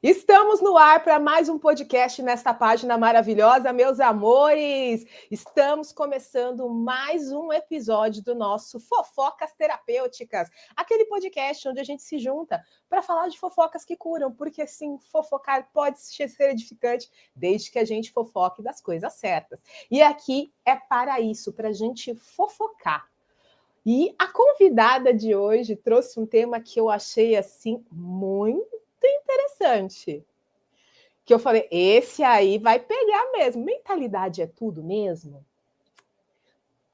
Estamos no ar para mais um podcast nesta página maravilhosa, meus amores. Estamos começando mais um episódio do nosso Fofocas Terapêuticas, aquele podcast onde a gente se junta para falar de fofocas que curam, porque sim, fofocar pode ser edificante desde que a gente fofoque das coisas certas. E aqui é para isso, para a gente fofocar. E a convidada de hoje trouxe um tema que eu achei assim muito interessante. Que eu falei, esse aí vai pegar mesmo. Mentalidade é tudo mesmo?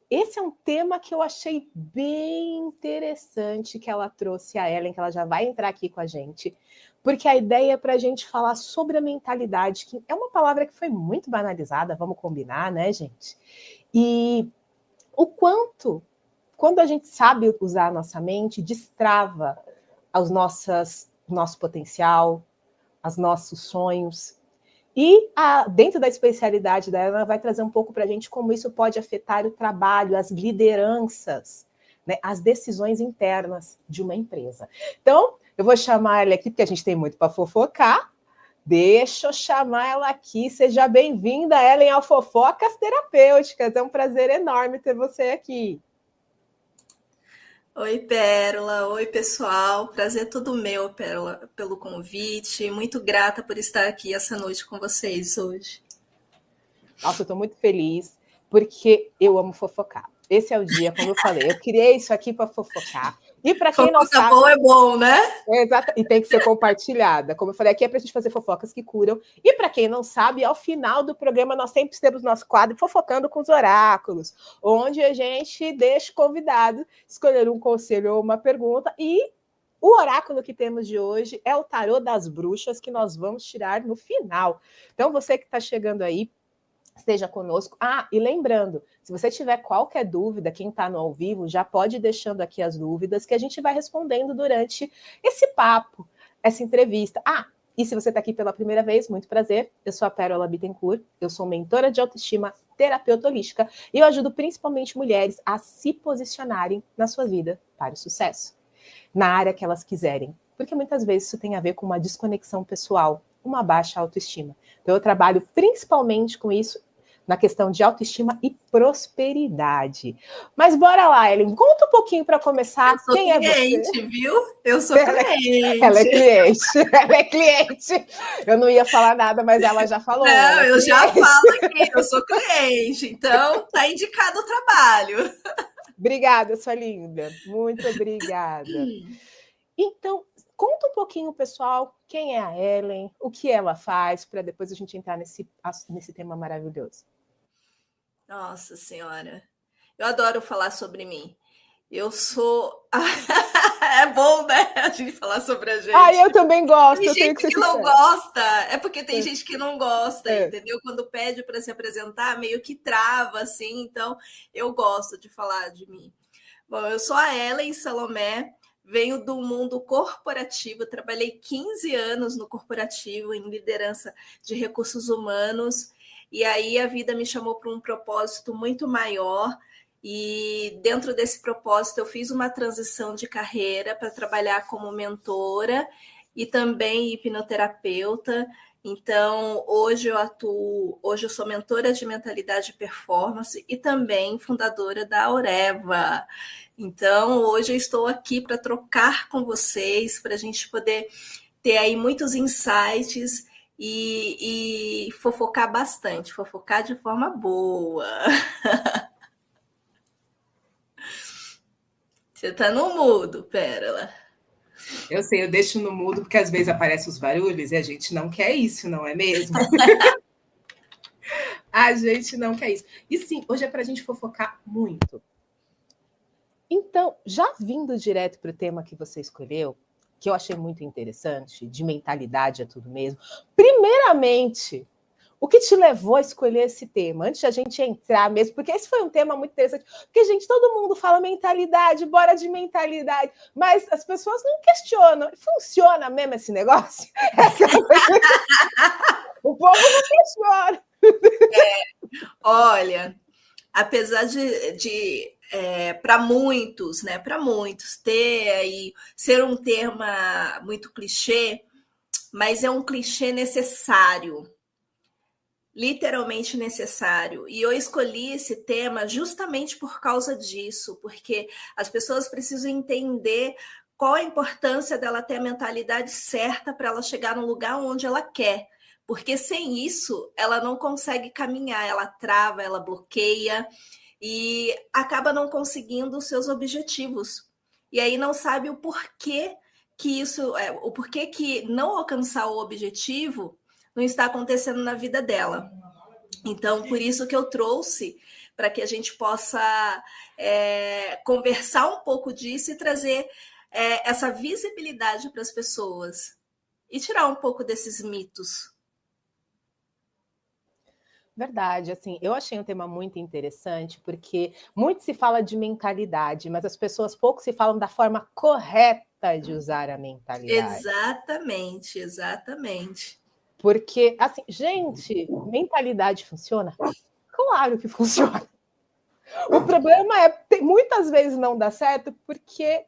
Esse é um tema que eu achei bem interessante que ela trouxe a Ellen, que ela já vai entrar aqui com a gente, porque a ideia é para a gente falar sobre a mentalidade, que é uma palavra que foi muito banalizada, vamos combinar, né, gente? E o quanto, quando a gente sabe usar a nossa mente, destrava nosso potencial, os nossos sonhos. E dentro da especialidade dela, ela vai trazer um pouco para a gente como isso pode afetar o trabalho, as lideranças, né, as decisões internas de uma empresa. Então, eu vou chamar ela aqui, porque a gente tem muito para fofocar. Deixa eu chamar ela aqui. Seja bem-vinda, Ellen, ao Fofocas Terapêuticas. É um prazer enorme ter você aqui. Oi, Pérola. Oi, pessoal. Prazer todo meu, Pérola, pelo convite. Muito grata por estar aqui essa noite com vocês hoje. Nossa, eu estou muito feliz, porque eu amo fofocar. Esse é o dia, como eu falei, eu criei isso aqui para fofocar. E para quem não sabe... Fofoca boa é bom, né? Exato, e tem que ser compartilhada. Como eu falei, aqui é para a gente fazer fofocas que curam. E para quem não sabe, ao final do programa nós sempre temos nosso quadro Fofocando com os Oráculos, onde a gente deixa o convidado escolher um conselho ou uma pergunta. E o oráculo que temos de hoje é o Tarô das Bruxas, que nós vamos tirar no final. Então, você que está chegando aí, esteja conosco. E lembrando, se você tiver qualquer dúvida, quem está no ao vivo, já pode ir deixando aqui as dúvidas que a gente vai respondendo durante esse papo, essa entrevista. E se você está aqui pela primeira vez, muito prazer. Eu sou a Pérola Bittencourt, eu sou mentora de autoestima, terapeuta holística, e eu ajudo principalmente mulheres a se posicionarem na sua vida para o sucesso, na área que elas quiserem. Porque muitas vezes isso tem a ver com uma desconexão pessoal, uma baixa autoestima. Então, eu trabalho principalmente com isso na questão de autoestima e prosperidade. Mas bora lá, Ellen, conta um pouquinho para começar. Quem é você? Viu? Eu sou cliente. Ela é cliente. Ela é cliente. Eu não ia falar nada, mas ela já falou. Não, eu já falo aqui, eu sou cliente. Então, tá indicado o trabalho. Obrigada, sua linda. Muito obrigada. Então, conta um pouquinho, pessoal, quem é a Ellen, o que ela faz, para depois a gente entrar nesse tema maravilhoso. Nossa Senhora, eu adoro falar sobre mim. Eu sou... É bom, né, a gente falar sobre a gente. Eu também gosto. Tem gente que não gosta. É porque tem gente que não gosta, entendeu? Quando pede para se apresentar, meio que trava, assim. Então, eu gosto de falar de mim. Bom, eu sou a Ellen Salomé, venho do mundo corporativo, trabalhei 15 anos no corporativo, em liderança de recursos humanos, e aí a vida me chamou para um propósito muito maior, e dentro desse propósito eu fiz uma transição de carreira para trabalhar como mentora e também hipnoterapeuta. Então, hoje eu sou mentora de mentalidade e performance e também fundadora da Aureva. Então, hoje eu estou aqui para trocar com vocês, para a gente poder ter aí muitos insights e fofocar bastante, fofocar de forma boa. Você está no mudo, Pérola. Eu sei, eu deixo no mudo porque às vezes aparecem os barulhos e a gente não quer isso, não é mesmo? A gente não quer isso. E sim, hoje é para a gente fofocar muito. Então, já vindo direto para o tema que você escolheu, que eu achei muito interessante, de mentalidade é tudo mesmo. Primeiramente, o que te levou a escolher esse tema? Antes de a gente entrar mesmo, porque esse foi um tema muito interessante. Porque, gente, todo mundo fala mentalidade, bora de mentalidade, mas as pessoas não questionam. Funciona mesmo esse negócio? O povo não questiona. Olha, apesar de para muitos, né? Para muitos ter aí ser um tema muito clichê, mas é um clichê necessário. Literalmente necessário. E eu escolhi esse tema justamente por causa disso, porque as pessoas precisam entender qual a importância dela ter a mentalidade certa para ela chegar no lugar onde ela quer. Porque sem isso, ela não consegue caminhar, ela trava, ela bloqueia e acaba não conseguindo os seus objetivos. E aí não sabe o porquê que isso, o porquê que não alcançar o objetivo não está acontecendo na vida dela. Então, por isso que eu trouxe, para que a gente possa conversar um pouco disso e trazer essa visibilidade para as pessoas e tirar um pouco desses mitos. Verdade, assim, eu achei um tema muito interessante, porque muito se fala de mentalidade, mas as pessoas pouco se falam da forma correta de usar a mentalidade. Exatamente, exatamente. Porque, assim, gente, mentalidade funciona? Claro que funciona. O problema é, muitas vezes não dá certo, porque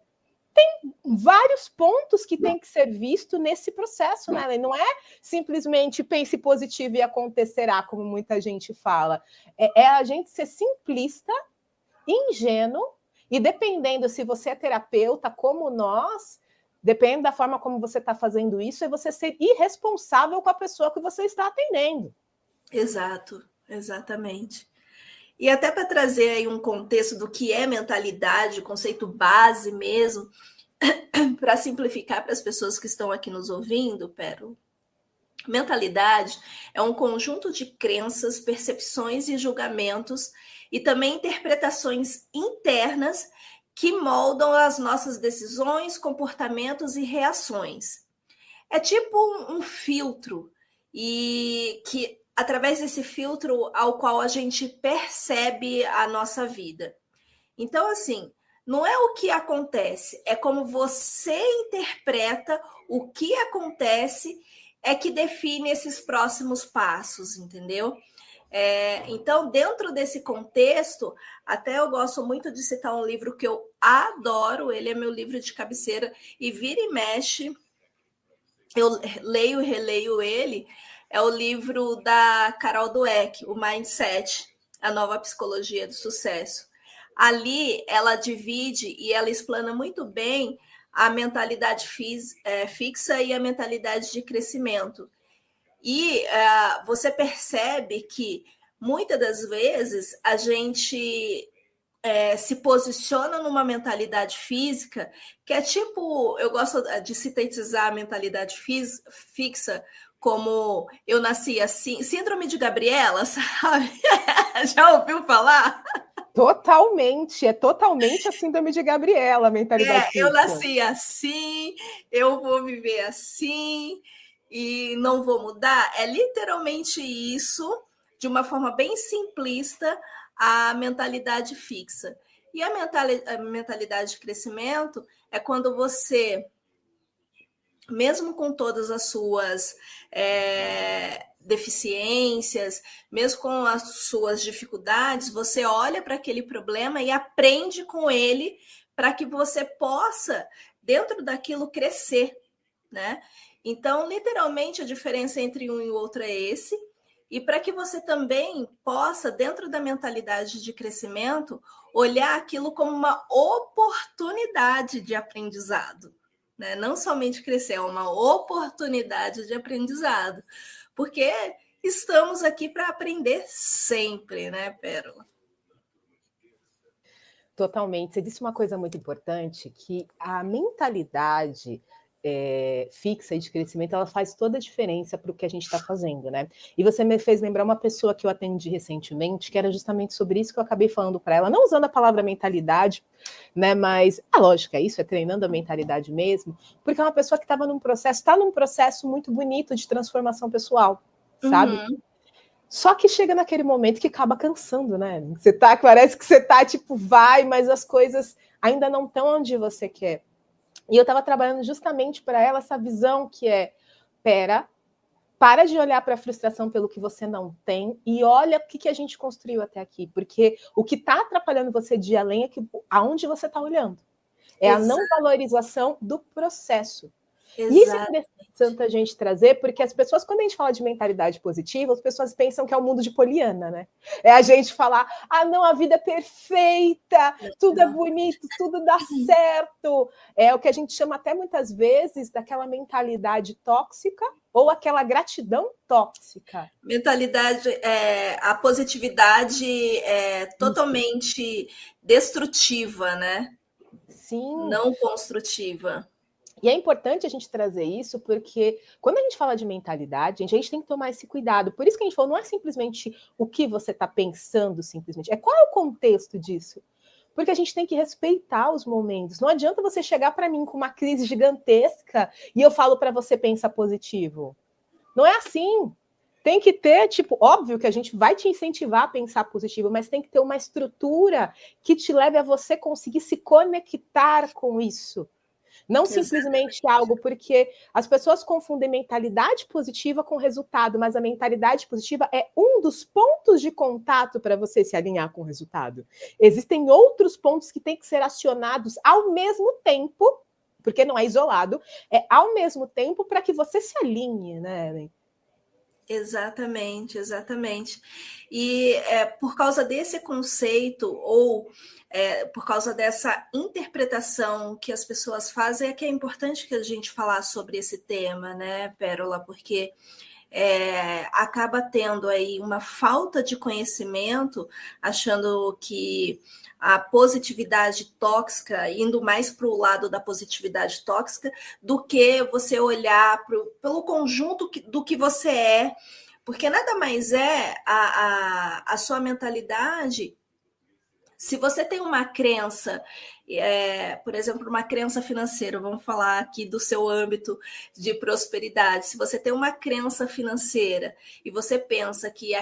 tem vários pontos que tem que ser visto nesse processo, né? Não é simplesmente pense positivo e acontecerá, como muita gente fala. É a gente ser simplista, ingênuo, e dependendo se você é terapeuta, como nós, depende da forma como você está fazendo isso, é você ser irresponsável com a pessoa que você está atendendo. Exato, exatamente. E até para trazer aí um contexto do que é mentalidade, conceito base mesmo, para simplificar para as pessoas que estão aqui nos ouvindo, Pérola. Mentalidade é um conjunto de crenças, percepções e julgamentos, e também interpretações internas que moldam as nossas decisões, comportamentos e reações. É tipo um filtro, e que através desse filtro ao qual a gente percebe a nossa vida. Então, assim, não é o que acontece, é como você interpreta o que acontece é que define esses próximos passos, entendeu? Então, dentro desse contexto, até eu gosto muito de citar um livro que eu adoro, ele é meu livro de cabeceira, e vira e mexe, eu leio e releio ele, é o livro da Carol Dweck, o Mindset, a nova psicologia do sucesso. Ali ela divide e ela explana muito bem a mentalidade fixa e a mentalidade de crescimento. E você percebe que muitas das vezes a gente se posiciona numa mentalidade física que é tipo, eu gosto de sintetizar a mentalidade fixa como eu nasci assim, síndrome de Gabriela, sabe? Já ouviu falar? Totalmente, é totalmente a síndrome de Gabriela, a mentalidade Eu fixa. nasci assim, eu vou viver assim e não vou mudar. É literalmente isso, de uma forma bem simplista, a mentalidade fixa. E a mentalidade de crescimento é quando você, mesmo com todas as suas deficiências, mesmo com as suas dificuldades, você olha para aquele problema e aprende com ele para que você possa, dentro daquilo, crescer, né? Então, literalmente, a diferença entre um e o outro é esse. E para que você também possa, dentro da mentalidade de crescimento, olhar aquilo como uma oportunidade de aprendizado. Né? Não somente crescer, é uma oportunidade de aprendizado. Porque estamos aqui para aprender sempre, né, Pérola? Totalmente. Você disse uma coisa muito importante, que a mentalidade fixa e de crescimento, ela faz toda a diferença para o que a gente está fazendo, né? E você me fez lembrar uma pessoa que eu atendi recentemente, que era justamente sobre isso que eu acabei falando para ela, não usando a palavra mentalidade, né? Mas a lógica é isso, é treinando a mentalidade mesmo, porque é uma pessoa que estava num processo, está num processo muito bonito de transformação pessoal, sabe? Uhum. Só que chega naquele momento que acaba cansando, né? Você tá, parece que você tá tipo, vai, mas as coisas ainda não estão onde você quer. E eu estava trabalhando justamente para ela essa visão que é, para de olhar para a frustração pelo que você não tem e olha o que a gente construiu até aqui, porque o que está atrapalhando você de ir além é que aonde você está olhando. É a não valorização do processo. E isso é Exato. interessante a gente trazer, porque as pessoas, quando a gente fala de mentalidade positiva, as pessoas pensam que é o mundo de Poliana, né? É a gente falar, não, a vida é perfeita, tudo é bonito, tudo dá certo. É o que a gente chama até muitas vezes daquela mentalidade tóxica ou aquela gratidão tóxica. Mentalidade, a positividade é totalmente destrutiva, né? Sim. Não construtiva. E é importante a gente trazer isso, porque quando a gente fala de mentalidade, a gente tem que tomar esse cuidado. Por isso que a gente falou, não é simplesmente o que você está pensando, simplesmente, é qual é o contexto disso. Porque a gente tem que respeitar os momentos. Não adianta você chegar para mim com uma crise gigantesca e eu falo para você pensa positivo. Não é assim. Tem que ter, tipo, óbvio que a gente vai te incentivar a pensar positivo, mas tem que ter uma estrutura que te leve a você conseguir se conectar com isso. Não simplesmente algo, porque as pessoas confundem mentalidade positiva com resultado, mas a mentalidade positiva é um dos pontos de contato para você se alinhar com o resultado. Existem outros pontos que têm que ser acionados ao mesmo tempo, porque não é isolado, é ao mesmo tempo para que você se alinhe, né, Ellen? Exatamente, exatamente. E por causa desse conceito, ou por causa dessa interpretação que as pessoas fazem, é que é importante que a gente falar sobre esse tema, né, Pérola? Porque acaba tendo aí uma falta de conhecimento, achando que a positividade tóxica, indo mais para o lado da positividade tóxica, do que você olhar pelo conjunto do que você é, porque nada mais é a sua mentalidade. Se você tem uma crença, por exemplo, uma crença financeira, vamos falar aqui do seu âmbito de prosperidade. Se você tem uma crença financeira e você pensa que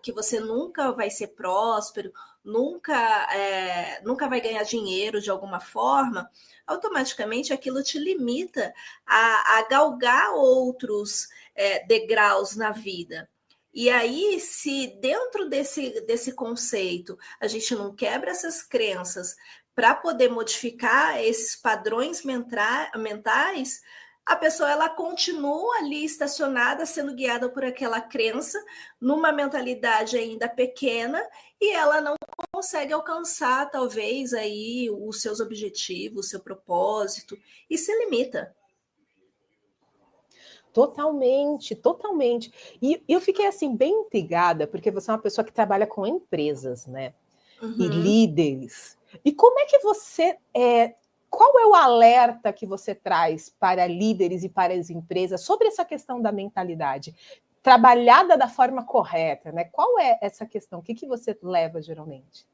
que você nunca vai ser próspero, nunca vai ganhar dinheiro de alguma forma, automaticamente aquilo te limita a galgar outros degraus na vida. E aí, se dentro desse conceito a gente não quebra essas crenças para poder modificar esses padrões mentais, a pessoa ela continua ali estacionada, sendo guiada por aquela crença, numa mentalidade ainda pequena, e ela não consegue alcançar, talvez, aí os seus objetivos, o seu propósito, e se limita. Totalmente, totalmente. E eu fiquei assim bem intrigada, porque você é uma pessoa que trabalha com empresas, né? E líderes. E como é que você qual é o alerta que você traz para líderes e para as empresas sobre essa questão da mentalidade? Trabalhada da forma correta, né? Qual é essa questão? O que você leva geralmente?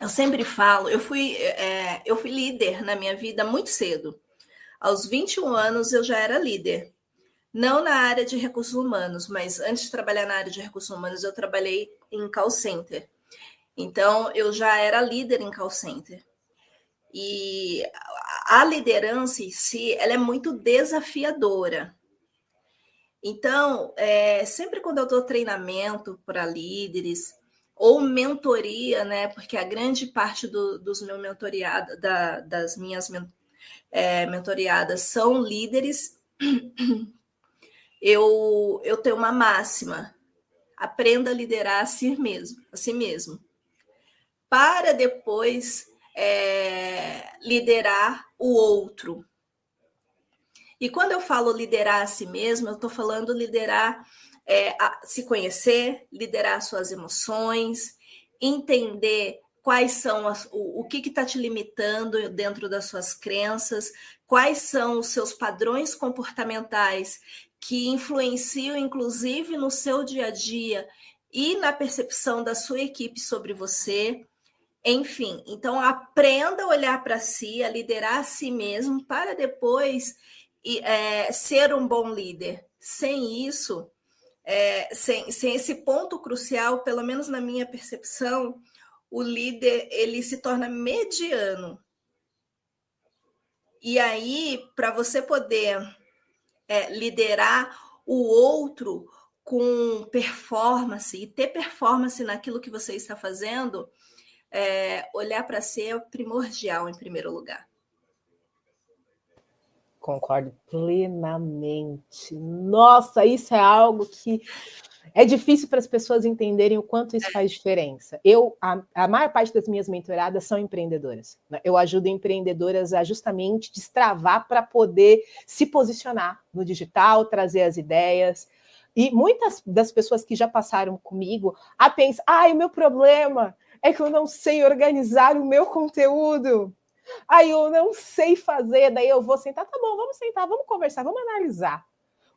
Eu sempre falo, eu fui líder na minha vida muito cedo. Aos 21 anos eu já era líder. Não na área de recursos humanos, mas antes de trabalhar na área de recursos humanos, eu trabalhei em call center. Então, eu já era líder em call center. E a liderança em si, ela é muito desafiadora. Então, sempre quando eu dou treinamento para líderes, ou mentoria, né? Porque a grande parte dos meus mentoriados, das minhas mentoriadas são líderes, eu tenho uma máxima: aprenda a liderar a si mesmo, para depois liderar o outro. E quando eu falo liderar a si mesmo, eu estou falando liderar, se conhecer, liderar suas emoções, entender quais são o que está te limitando dentro das suas crenças, quais são os seus padrões comportamentais que influenciam, inclusive, no seu dia a dia e na percepção da sua equipe sobre você. Enfim, então aprenda a olhar para si, a liderar a si mesmo, para depois ser um bom líder. Sem isso, sem esse ponto crucial, pelo menos na minha percepção, o líder ele se torna mediano. E aí, para você poder liderar o outro com performance e ter performance naquilo que você está fazendo, olhar para si é primordial em primeiro lugar. Concordo plenamente. Nossa, isso é algo que é difícil para as pessoas entenderem o quanto isso faz diferença. A maior parte das minhas mentoradas são empreendedoras. Né? Eu ajudo empreendedoras a justamente destravar para poder se posicionar no digital, trazer as ideias. E muitas das pessoas que já passaram comigo pensam, o meu problema é que eu não sei organizar o meu conteúdo. Eu não sei fazer, daí eu vou sentar, tá bom, vamos sentar, vamos conversar, vamos analisar.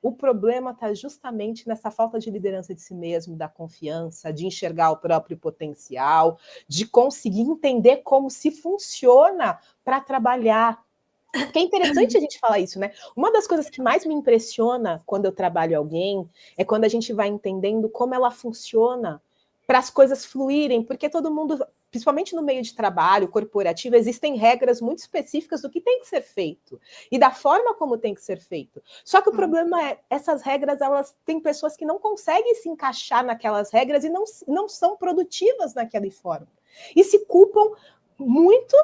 O problema está justamente nessa falta de liderança de si mesmo, da confiança, de enxergar o próprio potencial, de conseguir entender como se funciona para trabalhar. Porque é interessante a gente falar isso, né? Uma das coisas que mais me impressiona quando eu trabalho alguém é quando a gente vai entendendo como ela funciona para as coisas fluírem, porque todo mundo, principalmente no meio de trabalho corporativo, existem regras muito específicas do que tem que ser feito e da forma como tem que ser feito. Só que o problema é, essas regras, elas têm pessoas que não conseguem se encaixar naquelas regras e não são produtivas naquela forma. E se culpam muito.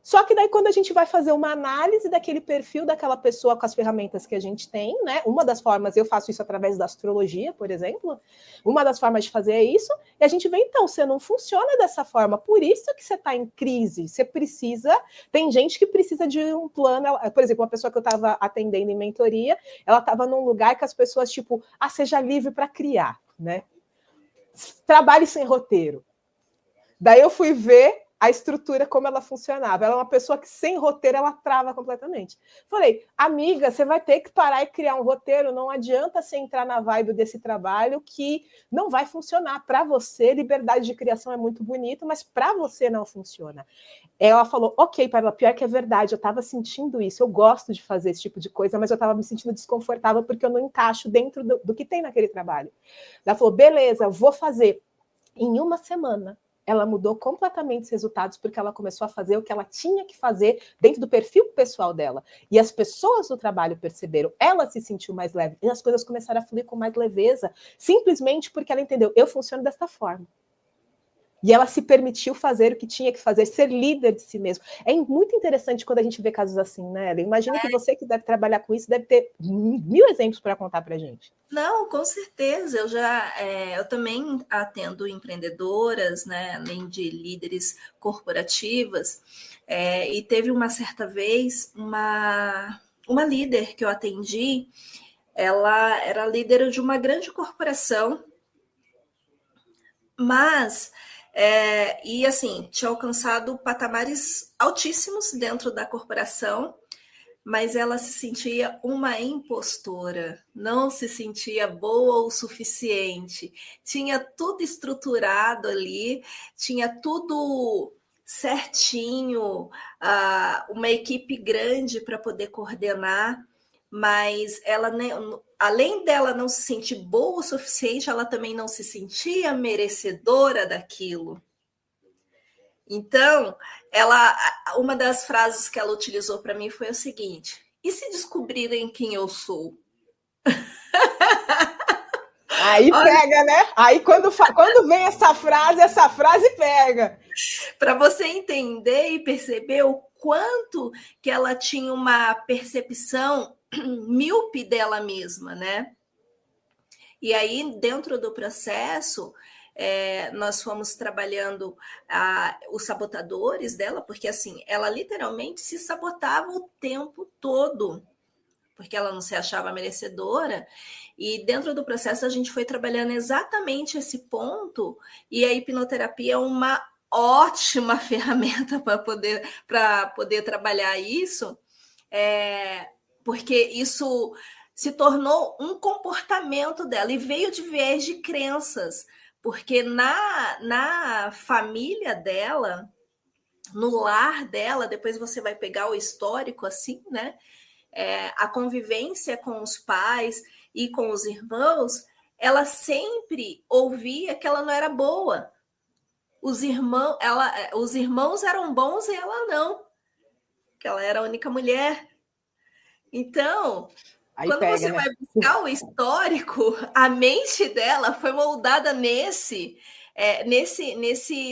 Só que daí, quando a gente vai fazer uma análise daquele perfil daquela pessoa com as ferramentas que a gente tem, né? Uma das formas, eu faço isso através da astrologia, por exemplo, uma das formas de fazer é isso, e a gente vê, então, você não funciona dessa forma, por isso que você está em crise, você precisa, tem gente que precisa de um plano, por exemplo, uma pessoa que eu estava atendendo em mentoria, ela estava num lugar que as pessoas, tipo, seja livre para criar, né? Trabalhe sem roteiro. Daí eu fui ver a estrutura, como ela funcionava. Ela é uma pessoa que, sem roteiro, ela trava completamente. Falei, amiga, você vai ter que parar e criar um roteiro, não adianta você entrar na vibe desse trabalho que não vai funcionar. Para você, liberdade de criação é muito bonito, mas para você não funciona. Ela falou, ok, Paula, pior que é verdade, eu estava sentindo isso, eu gosto de fazer esse tipo de coisa, mas eu estava me sentindo desconfortável porque eu não encaixo dentro do que tem naquele trabalho. Ela falou, beleza, vou fazer. Em uma semana, ela mudou completamente os resultados porque ela começou a fazer o que ela tinha que fazer dentro do perfil pessoal dela. E as pessoas do trabalho perceberam, ela se sentiu mais leve e as coisas começaram a fluir com mais leveza, simplesmente porque ela entendeu, eu funciono desta forma. E ela se permitiu fazer o que tinha que fazer, ser líder de si mesmo. É muito interessante quando a gente vê casos assim, né, Ellen? Imagino que você que deve trabalhar com isso deve ter 1000 exemplos para contar para a gente. Não, com certeza. Eu também atendo empreendedoras, né, além de líderes corporativas. E teve uma certa vez uma líder que eu atendi. Ela era líder de uma grande corporação, mas e assim tinha alcançado patamares altíssimos dentro da corporação. Mas ela se sentia uma impostora, não se sentia boa o suficiente. Tinha tudo estruturado ali, tinha tudo certinho, uma equipe grande para poder coordenar, mas ela, além dela não se sentir boa o suficiente, ela também não se sentia merecedora daquilo. Então, uma das frases que ela utilizou para mim foi o seguinte: e se descobrirem quem eu sou? Aí pega, né? Aí quando vem essa frase pega. Para você entender e perceber o quanto que ela tinha uma percepção míope dela mesma, né? E aí, dentro do processo, nós fomos trabalhando os sabotadores dela, porque assim, ela literalmente se sabotava o tempo todo, porque ela não se achava merecedora. E dentro do processo a gente foi trabalhando exatamente esse ponto, e a hipnoterapia é uma ótima ferramenta para poder trabalhar isso, porque isso se tornou um comportamento dela e veio de viés de crenças, porque na família dela, no lar dela, depois você vai pegar o histórico assim, né? A convivência com os pais e com os irmãos, ela sempre ouvia que ela não era boa. Os irmãos eram bons e ela não, que ela era a única mulher. Então, aí quando pega, você né? vai buscar o histórico, a mente dela foi moldada nesse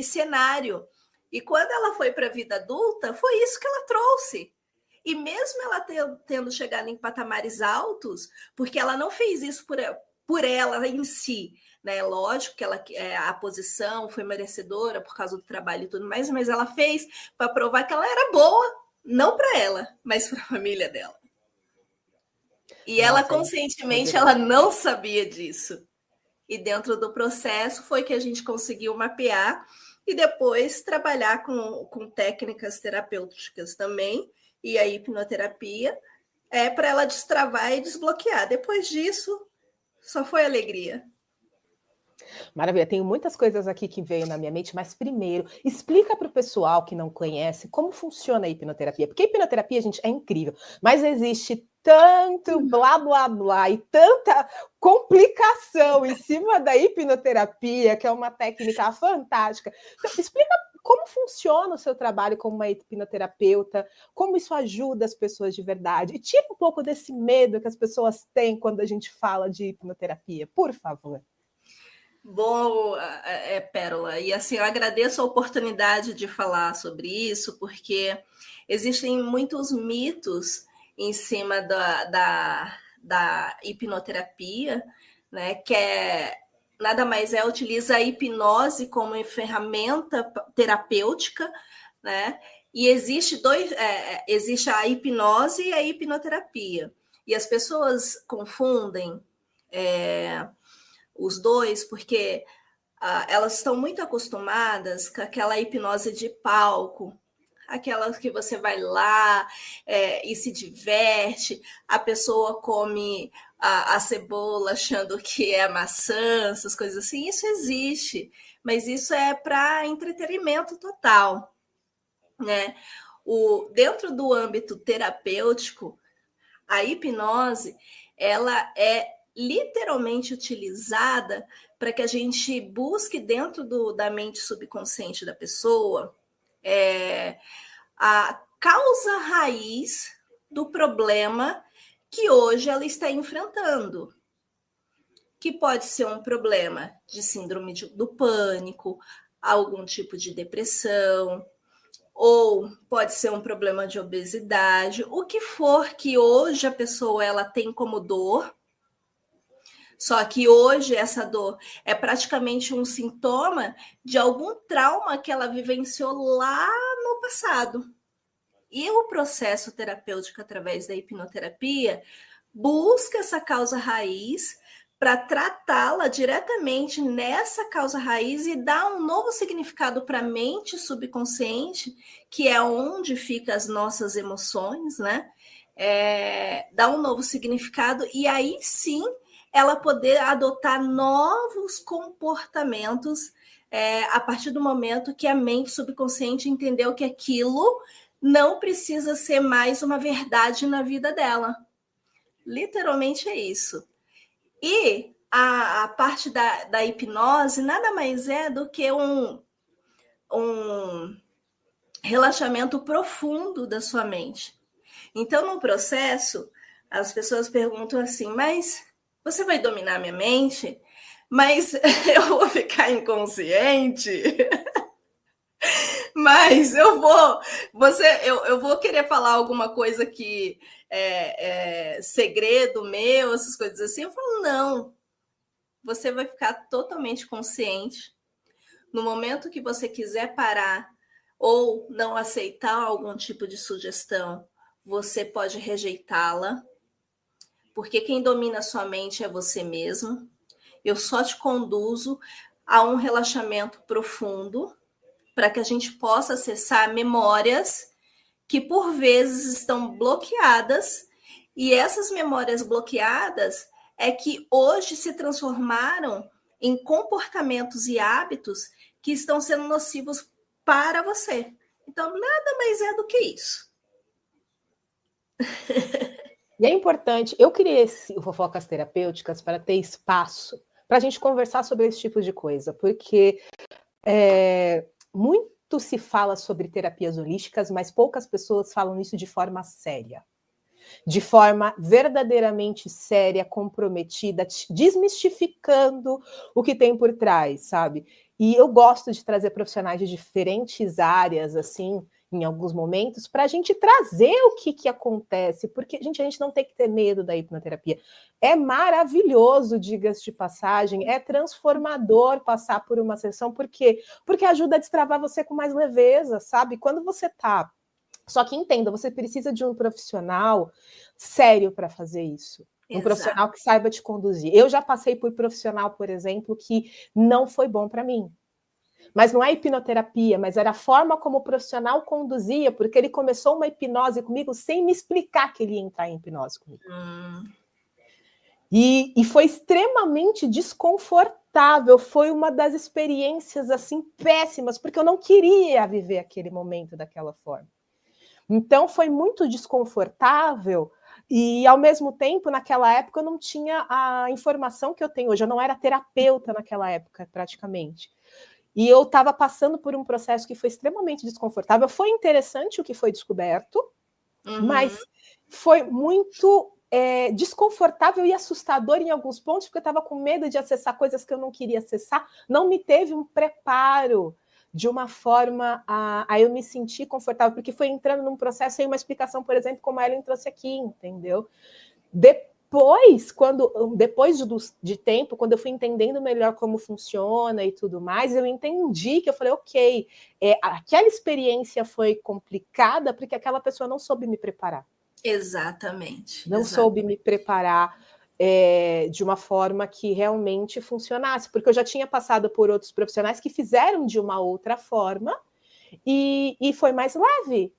cenário. E quando ela foi para a vida adulta, foi isso que ela trouxe. E mesmo ela tendo chegado em patamares altos, porque ela não fez isso por ela em si, né? Lógico que a posição foi merecedora por causa do trabalho e tudo mais, mas ela fez para provar que ela era boa, não para ela, mas para a família dela. E ela, conscientemente, ela não sabia disso. E dentro do processo foi que a gente conseguiu mapear e depois trabalhar com técnicas terapêuticas também, e a hipnoterapia, para ela destravar e desbloquear. Depois disso, só foi alegria. Maravilha, tenho muitas coisas aqui que veio na minha mente, mas primeiro, explica para o pessoal que não conhece como funciona a hipnoterapia, porque a hipnoterapia, gente, é incrível, mas existe tanto blá, blá, blá e tanta complicação em cima da hipnoterapia, que é uma técnica fantástica. Então, explica como funciona o seu trabalho como uma hipnoterapeuta, como isso ajuda as pessoas de verdade, e tira um pouco desse medo que as pessoas têm quando a gente fala de hipnoterapia, por favor. Bom, Pérola, e assim, eu agradeço a oportunidade de falar sobre isso, porque existem muitos mitos em cima da hipnoterapia, né, que nada mais utiliza a hipnose como ferramenta terapêutica, né, e existe a hipnose e a hipnoterapia, e as pessoas confundem os dois, porque elas estão muito acostumadas com aquela hipnose de palco, aquela que você vai lá e se diverte, a pessoa come a cebola achando que é maçã, essas coisas assim. Isso existe, mas isso é para entretenimento total, né? Dentro do âmbito terapêutico, a hipnose, ela é literalmente utilizada para que a gente busque dentro da mente subconsciente da pessoa a causa raiz do problema que hoje ela está enfrentando, que pode ser um problema de síndrome do pânico, algum tipo de depressão, ou pode ser um problema de obesidade, o que for que hoje a pessoa ela tem como dor. Só que hoje essa dor é praticamente um sintoma de algum trauma que ela vivenciou lá no passado. E o processo terapêutico através da hipnoterapia busca essa causa raiz para tratá-la diretamente nessa causa raiz e dar um novo significado para a mente subconsciente, que é onde ficam as nossas emoções, né? Dar um novo significado e aí sim ela poder adotar novos comportamentos a partir do momento que a mente subconsciente entendeu que aquilo não precisa ser mais uma verdade na vida dela. Literalmente é isso. E a parte da hipnose nada mais é do que um relaxamento profundo da sua mente. Então, no processo, as pessoas perguntam assim, mas você vai dominar minha mente? Mas eu vou ficar inconsciente? Mas eu vou querer falar alguma coisa que é segredo meu, essas coisas assim. Eu falo, não. Você vai ficar totalmente consciente. No momento que você quiser parar ou não aceitar algum tipo de sugestão, você pode rejeitá-la, porque quem domina a sua mente é você mesmo. Eu só te conduzo a um relaxamento profundo para que a gente possa acessar memórias que por vezes estão bloqueadas, e essas memórias bloqueadas é que hoje se transformaram em comportamentos e hábitos que estão sendo nocivos para você. Então, nada mais é do que isso. E é importante, eu criei o Fofocas Terapêuticas para ter espaço para a gente conversar sobre esse tipo de coisa, porque muito se fala sobre terapias holísticas, mas poucas pessoas falam isso de forma séria. de forma verdadeiramente séria, comprometida, desmistificando o que tem por trás, sabe? E eu gosto de trazer profissionais de diferentes áreas, assim, em alguns momentos, para a gente trazer o que acontece, porque, gente, a gente não tem que ter medo da hipnoterapia. É maravilhoso, diga-se de passagem, é transformador passar por uma sessão, por quê? Porque ajuda a destravar você com mais leveza, sabe? Quando você tá... Só que entenda, você precisa de um profissional sério para fazer isso. Um profissional que saiba te conduzir. Eu já passei por profissional, por exemplo, que não foi bom para mim. Mas não é hipnoterapia, mas era a forma como o profissional conduzia, porque ele começou uma hipnose comigo sem me explicar que ele ia entrar em hipnose comigo. E foi extremamente desconfortável, foi uma das experiências assim péssimas, porque eu não queria viver aquele momento daquela forma. Então foi muito desconfortável e, ao mesmo tempo, naquela época eu não tinha a informação que eu tenho hoje, eu não era terapeuta naquela época, praticamente. E eu estava passando por um processo que foi extremamente desconfortável. Foi interessante o que foi descoberto, mas foi muito desconfortável e assustador em alguns pontos, porque eu estava com medo de acessar coisas que eu não queria acessar. Não me teve um preparo de uma forma a eu me sentir confortável, porque foi entrando num processo sem uma explicação, por exemplo, como a Ellen trouxe aqui, entendeu? Depois de tempo, quando eu fui entendendo melhor como funciona e tudo mais, eu entendi que eu falei, ok, aquela experiência foi complicada porque aquela pessoa não soube me preparar. Exatamente. Não soube me preparar de uma forma que realmente funcionasse, porque eu já tinha passado por outros profissionais que fizeram de uma outra forma e foi mais leve.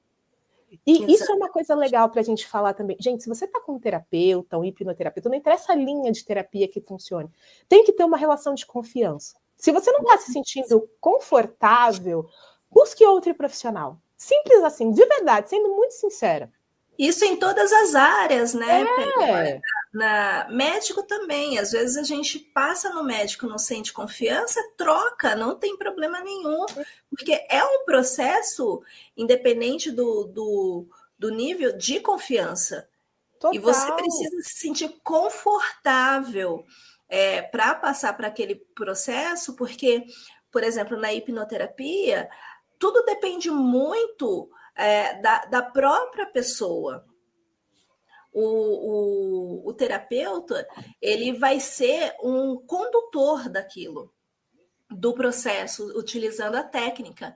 E isso é uma coisa legal para a gente falar também. Gente, se você está com um terapeuta, um hipnoterapeuta, não interessa a linha de terapia que funcione, tem que ter uma relação de confiança. Se você não está se sentindo confortável, busque outro profissional. Simples assim, de verdade, sendo muito sincera. Isso em todas as áreas, né? Médico também. Às vezes a gente passa no médico, não sente confiança, troca, não tem problema nenhum. Porque é um processo independente do nível de confiança. Total. E você precisa se sentir confortável para passar para aquele processo, porque, por exemplo, na hipnoterapia, tudo depende muito da própria pessoa. O terapeuta, ele vai ser um condutor daquilo, do processo, utilizando a técnica.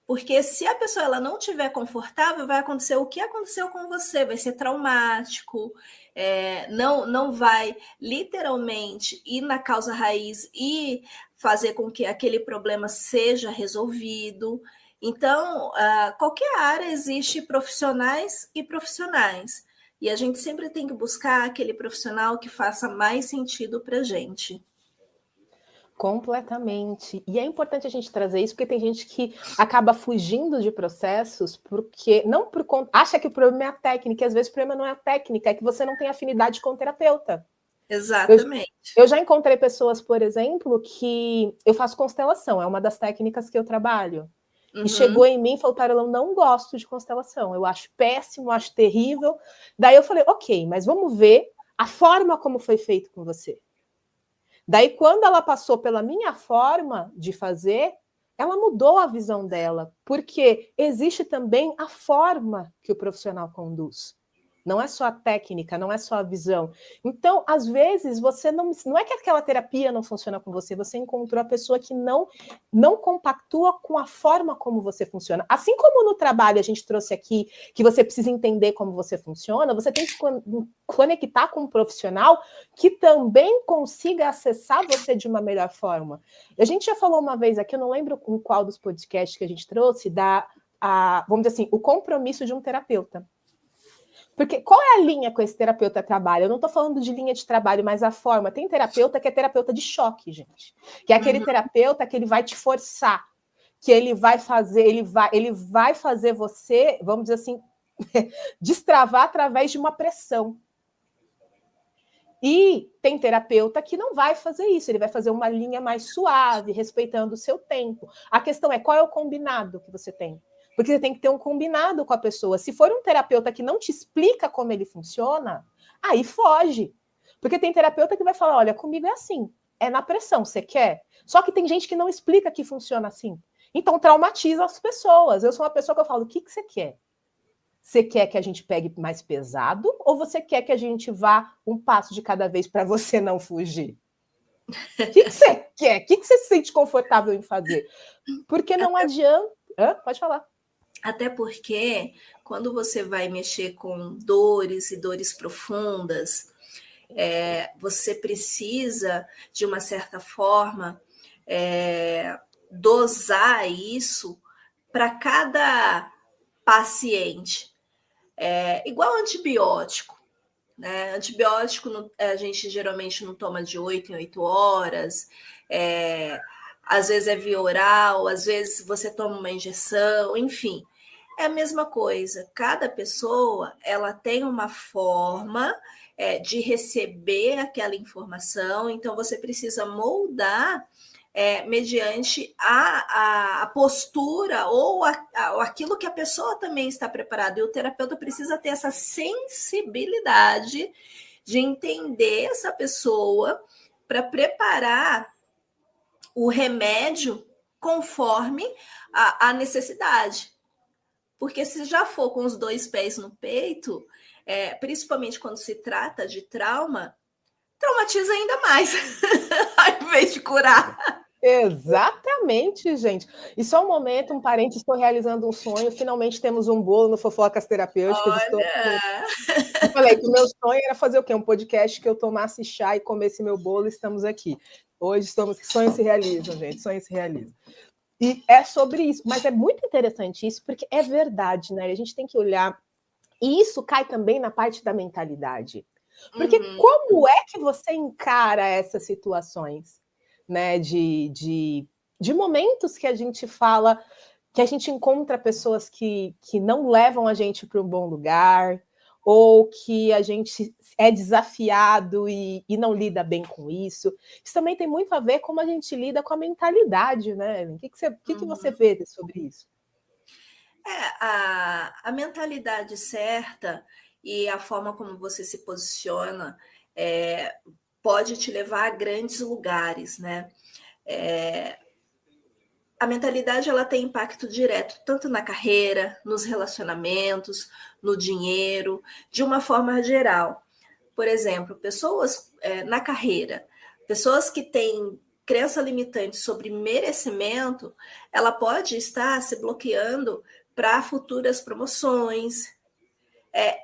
Porque se a pessoa ela não estiver confortável, vai acontecer o que aconteceu com você, vai ser traumático, não vai literalmente ir na causa raiz e fazer com que aquele problema seja resolvido. Então, qualquer área existe profissionais e profissionais. E a gente sempre tem que buscar aquele profissional que faça mais sentido para a gente. Completamente. E é importante a gente trazer isso, porque tem gente que acaba fugindo de processos porque não por conta. Acha que o problema é a técnica, e às vezes o problema não é a técnica, é que você não tem afinidade com o terapeuta. Exatamente. Eu já encontrei pessoas, por exemplo, que eu faço constelação, é uma das técnicas que eu trabalho. E chegou em mim e falou, Tara, eu não gosto de constelação, eu acho péssimo, acho terrível. Daí eu falei, ok, mas vamos ver a forma como foi feito com você. Daí, quando ela passou pela minha forma de fazer, ela mudou a visão dela, porque existe também a forma que o profissional conduz. Não é só a técnica, não é só a visão. Então, às vezes, você não é que aquela terapia não funciona com você, você encontrou a pessoa que não compactua com a forma como você funciona. Assim como no trabalho a gente trouxe aqui que você precisa entender como você funciona, você tem que conectar com um profissional que também consiga acessar você de uma melhor forma. A gente já falou uma vez aqui, eu não lembro em qual dos podcasts que a gente trouxe, vamos dizer assim, o compromisso de um terapeuta. Porque qual é a linha que esse terapeuta trabalha? Eu não estou falando de linha de trabalho, mas a forma. Tem terapeuta que é terapeuta de choque, gente. Que é aquele terapeuta que ele vai te forçar, que ele vai fazer você, vamos dizer assim, destravar através de uma pressão. E tem terapeuta que não vai fazer isso, ele vai fazer uma linha mais suave, respeitando o seu tempo. A questão é qual é o combinado que você tem. Porque você tem que ter um combinado com a pessoa. Se for um terapeuta que não te explica como ele funciona, aí foge. Porque tem terapeuta que vai falar, olha, comigo é assim, é na pressão, você quer? Só que tem gente que não explica que funciona assim. Então traumatiza as pessoas. Eu sou uma pessoa que eu falo, o que você quer? Você quer que a gente pegue mais pesado ou você quer que a gente vá um passo de cada vez para você não fugir? O que você quer? O que você se sente confortável em fazer? Porque não adianta... Pode falar. Até porque quando você vai mexer com dores e dores profundas, você precisa, de uma certa forma, dosar isso para cada paciente. Igual antibiótico. Né? Antibiótico a gente geralmente não toma de 8 em 8 horas, às vezes é via oral, às vezes você toma uma injeção, enfim. É a mesma coisa. Cada pessoa ela tem uma forma de receber aquela informação, então você precisa moldar mediante a postura ou aquilo que a pessoa também está preparada. E o terapeuta precisa ter essa sensibilidade de entender essa pessoa para preparar o remédio conforme a necessidade. Porque se já for com os 2 pés no peito, principalmente quando se trata de trauma, traumatiza ainda mais, ao invés de curar. Exatamente, gente. E só um momento, um parênteses, estou realizando um sonho. Finalmente temos um bolo no Fofocas Terapêuticas. Olha! Eu falei que o meu sonho era fazer o quê? Um podcast que eu tomasse chá e comesse meu bolo. Estamos aqui. Hoje estamos... Sonhos se realizam, gente. Sonhos se realizam. E é sobre isso. Mas é muito interessante isso, porque é verdade, né? A gente tem que olhar... E isso cai também na parte da mentalidade. Porque como é que você encara essas situações? Né, de momentos que a gente fala, que a gente encontra pessoas que não levam a gente para um bom lugar, ou que a gente é desafiado e não lida bem com isso. Isso também tem muito a ver com como a gente lida com a mentalidade, né? O que você vê sobre isso? A mentalidade certa e a forma como você se posiciona pode te levar a grandes lugares, né? A mentalidade ela tem impacto direto tanto na carreira, nos relacionamentos, no dinheiro, de uma forma geral. Por exemplo, pessoas na carreira, pessoas que têm crença limitante sobre merecimento, ela pode estar se bloqueando para futuras promoções,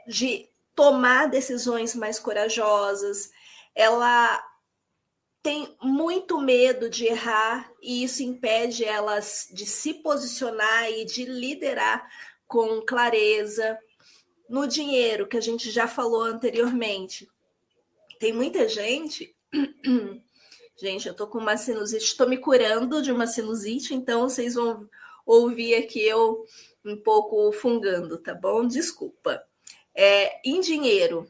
de tomar decisões mais corajosas. Ela tem muito medo de errar e isso impede elas de se posicionar e de liderar com clareza. No dinheiro, que a gente já falou anteriormente, tem muita gente... Gente, eu tô com uma sinusite, estou me curando de uma sinusite, então vocês vão ouvir aqui eu um pouco fungando, tá bom? Desculpa. Em dinheiro,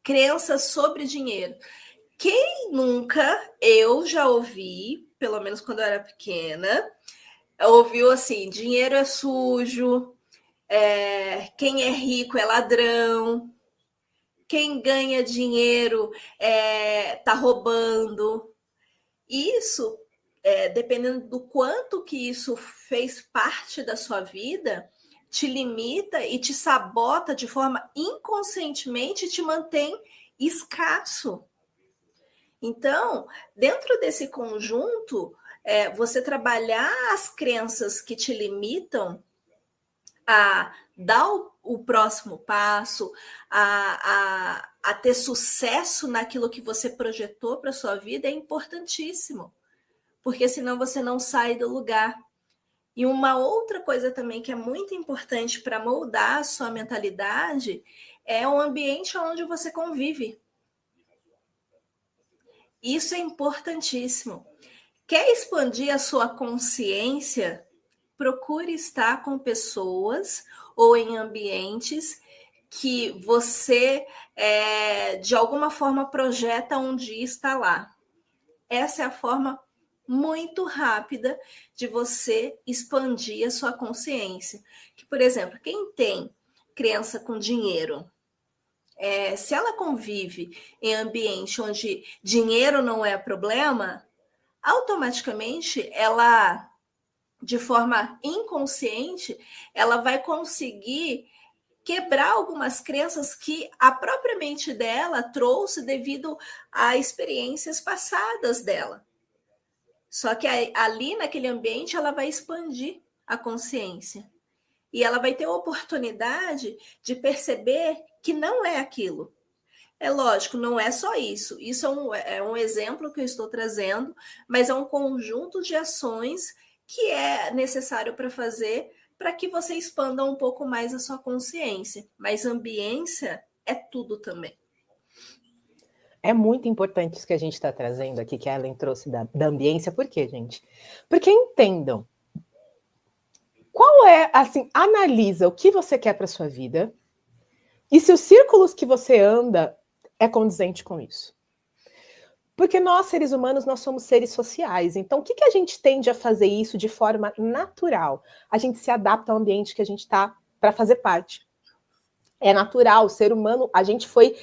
crenças sobre dinheiro. Quem nunca, eu já ouvi, pelo menos quando eu era pequena, ouviu assim, dinheiro é sujo, quem é rico é ladrão, quem ganha dinheiro tá roubando. Isso, dependendo do quanto que isso fez parte da sua vida, te limita e te sabota de forma inconscientemente e te mantém escasso. Então, dentro desse conjunto, você trabalhar as crenças que te limitam a dar o próximo passo, a ter sucesso naquilo que você projetou para a sua vida é importantíssimo, porque senão você não sai do lugar. E uma outra coisa também que é muito importante para moldar a sua mentalidade é o ambiente onde você convive. Isso é importantíssimo. Quer expandir a sua consciência? Procure estar com pessoas ou em ambientes que você, de alguma forma, projeta um dia estar lá. Essa é a forma muito rápida de você expandir a sua consciência. Que, por exemplo, quem tem criança com dinheiro, se ela convive em ambiente onde dinheiro não é problema, automaticamente ela, de forma inconsciente, ela vai conseguir quebrar algumas crenças que a própria mente dela trouxe devido a experiências passadas dela. Só que ali naquele ambiente ela vai expandir a consciência e ela vai ter a oportunidade de perceber que não é aquilo. É lógico, não é só isso. Isso é um exemplo que eu estou trazendo, mas é um conjunto de ações que é necessário para fazer para que você expanda um pouco mais a sua consciência. Mas ambiência é tudo também. É muito importante isso que a gente está trazendo aqui, que a Ellen trouxe da ambiência. Por quê, gente? Porque entendam. Qual é, assim, analisa o que você quer para sua vida e se os círculos que você anda é condizente com isso. Porque nós, seres humanos, nós somos seres sociais. Então, o que a gente tende a fazer isso de forma natural? A gente se adapta ao ambiente que a gente está para fazer parte. É natural, o ser humano, a gente foi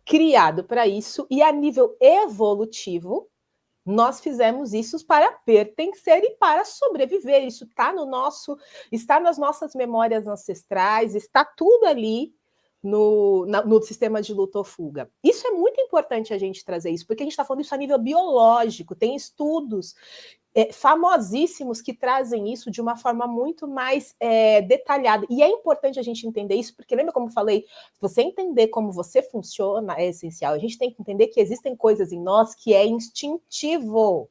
criado para isso, e a nível evolutivo, nós fizemos isso para pertencer e para sobreviver. Isso está nas nossas memórias ancestrais, está tudo ali no sistema de luta ou fuga. Isso é muito importante a gente trazer isso, porque a gente está falando isso a nível biológico, tem estudos famosíssimos que trazem isso de uma forma muito mais detalhada. E é importante a gente entender isso, porque lembra como eu falei, você entender como você funciona é essencial. A gente tem que entender que existem coisas em nós que é instintivo.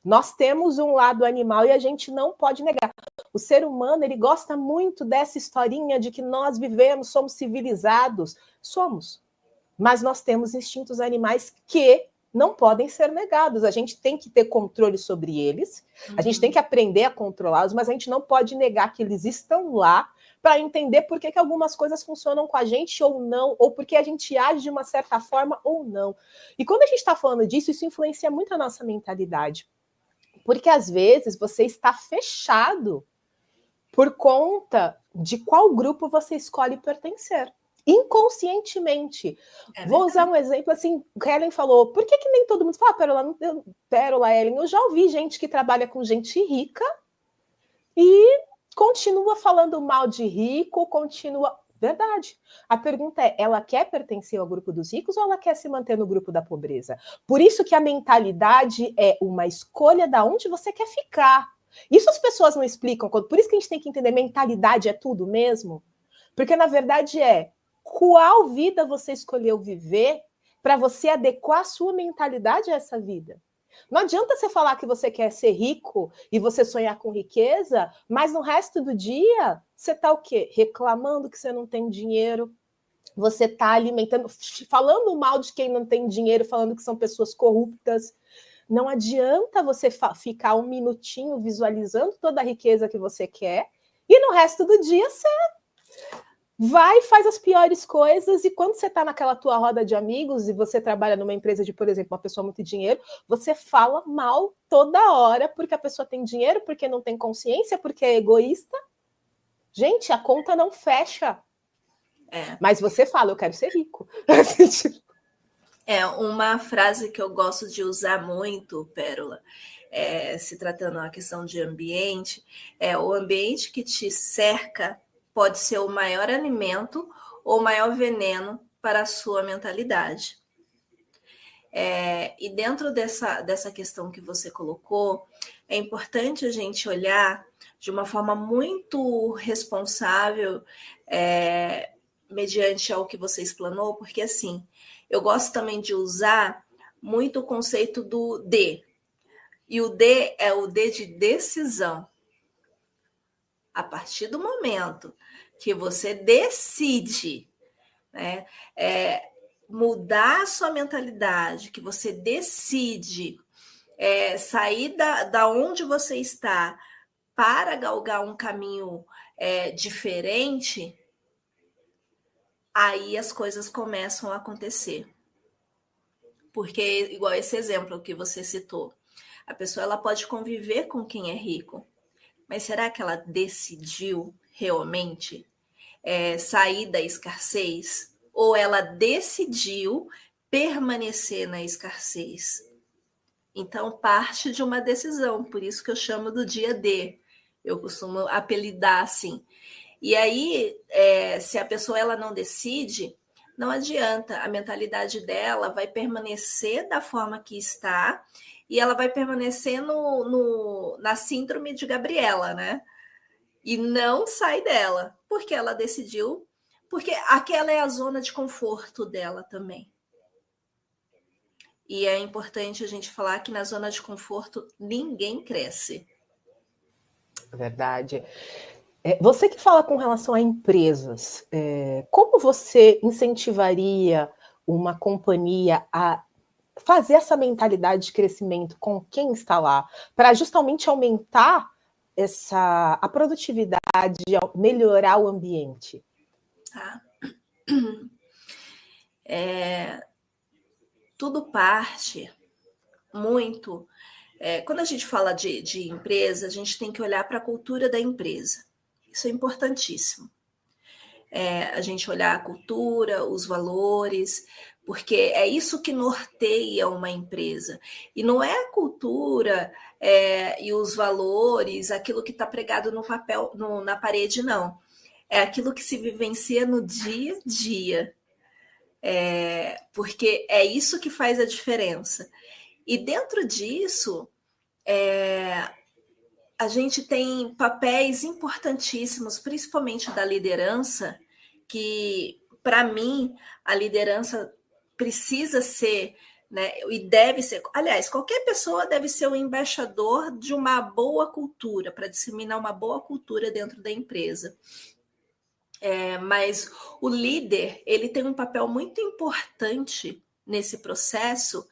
Nós temos um lado animal e a gente não pode negar. O ser humano, ele gosta muito dessa historinha de que nós vivemos, somos civilizados. Somos. Mas nós temos instintos animais que não podem ser negados. A gente tem que ter controle sobre eles, a gente tem que aprender a controlá-los, mas a gente não pode negar que eles estão lá para entender por que algumas coisas funcionam com a gente ou não, ou porque a gente age de uma certa forma ou não. E quando a gente está falando disso, isso influencia muito a nossa mentalidade. Porque às vezes você está fechado por conta de qual grupo você escolhe pertencer. Inconscientemente. Vou usar um exemplo assim, o Ellen falou, por que nem todo mundo fala, Pérola, Ellen, eu já ouvi gente que trabalha com gente rica e continua falando mal de rico, continua... Verdade. A pergunta é, ela quer pertencer ao grupo dos ricos ou ela quer se manter no grupo da pobreza? Por isso que a mentalidade é uma escolha de onde você quer ficar. Isso as pessoas não explicam, por isso que a gente tem que entender, mentalidade é tudo mesmo? Porque, na verdade, qual vida você escolheu viver para você adequar a sua mentalidade a essa vida. Não adianta você falar que você quer ser rico e você sonhar com riqueza, mas no resto do dia você está o quê? Reclamando que você não tem dinheiro, você está alimentando, falando mal de quem não tem dinheiro, falando que são pessoas corruptas. Não adianta você ficar um minutinho visualizando toda a riqueza que você quer e no resto do dia você vai e faz as piores coisas, e quando você está naquela tua roda de amigos e você trabalha numa empresa de, por exemplo, uma pessoa muito dinheiro, você fala mal toda hora porque a pessoa tem dinheiro, porque não tem consciência, porque é egoísta. Gente, a conta não fecha. Mas você fala, eu quero ser rico. É uma frase que eu gosto de usar muito, Pérola, se tratando da questão de ambiente, o ambiente que te cerca pode ser o maior alimento ou o maior veneno para a sua mentalidade. E dentro dessa questão que você colocou, é importante a gente olhar de uma forma muito responsável, mediante ao que você explanou, porque assim, eu gosto também de usar muito o conceito do D. E o D é o D de decisão. A partir do momento que você decide, né, mudar a sua mentalidade, que você decide sair da onde você está para galgar um caminho diferente, aí as coisas começam a acontecer. Porque, igual esse exemplo que você citou, A pessoa ela pode conviver com quem é rico, mas será que ela decidiu realmente sair da escassez? Ou ela decidiu permanecer na escassez? Então, parte de uma decisão, por isso que eu chamo do dia D. Eu costumo apelidar assim. E aí, se a pessoa ela não decide, não adianta, a mentalidade dela vai permanecer da forma que está e ela vai permanecer na síndrome de Gabriela, né? E não sai dela, porque ela decidiu, porque aquela é a zona de conforto dela também. E é importante a gente falar que na zona de conforto ninguém cresce. Verdade. Você que fala com relação a empresas, como você incentivaria uma companhia a fazer essa mentalidade de crescimento com quem está lá, para justamente aumentar a produtividade, melhorar o ambiente? Tá? Tudo parte muito. Quando a gente fala de empresa, a gente tem que olhar para a cultura da empresa. Isso é importantíssimo. A gente olhar a cultura, os valores, porque é isso que norteia uma empresa. E não é a cultura e os valores, aquilo que está pregado no papel, na parede, não. É aquilo que se vivencia no dia a dia. Porque é isso que faz a diferença. E dentro disso, a gente tem papéis importantíssimos, principalmente da liderança, que, para mim, a liderança precisa ser, né, e deve ser, aliás, qualquer pessoa deve ser um embaixador de uma boa cultura, para disseminar uma boa cultura dentro da empresa. Mas o líder, ele tem um papel muito importante nesse processo,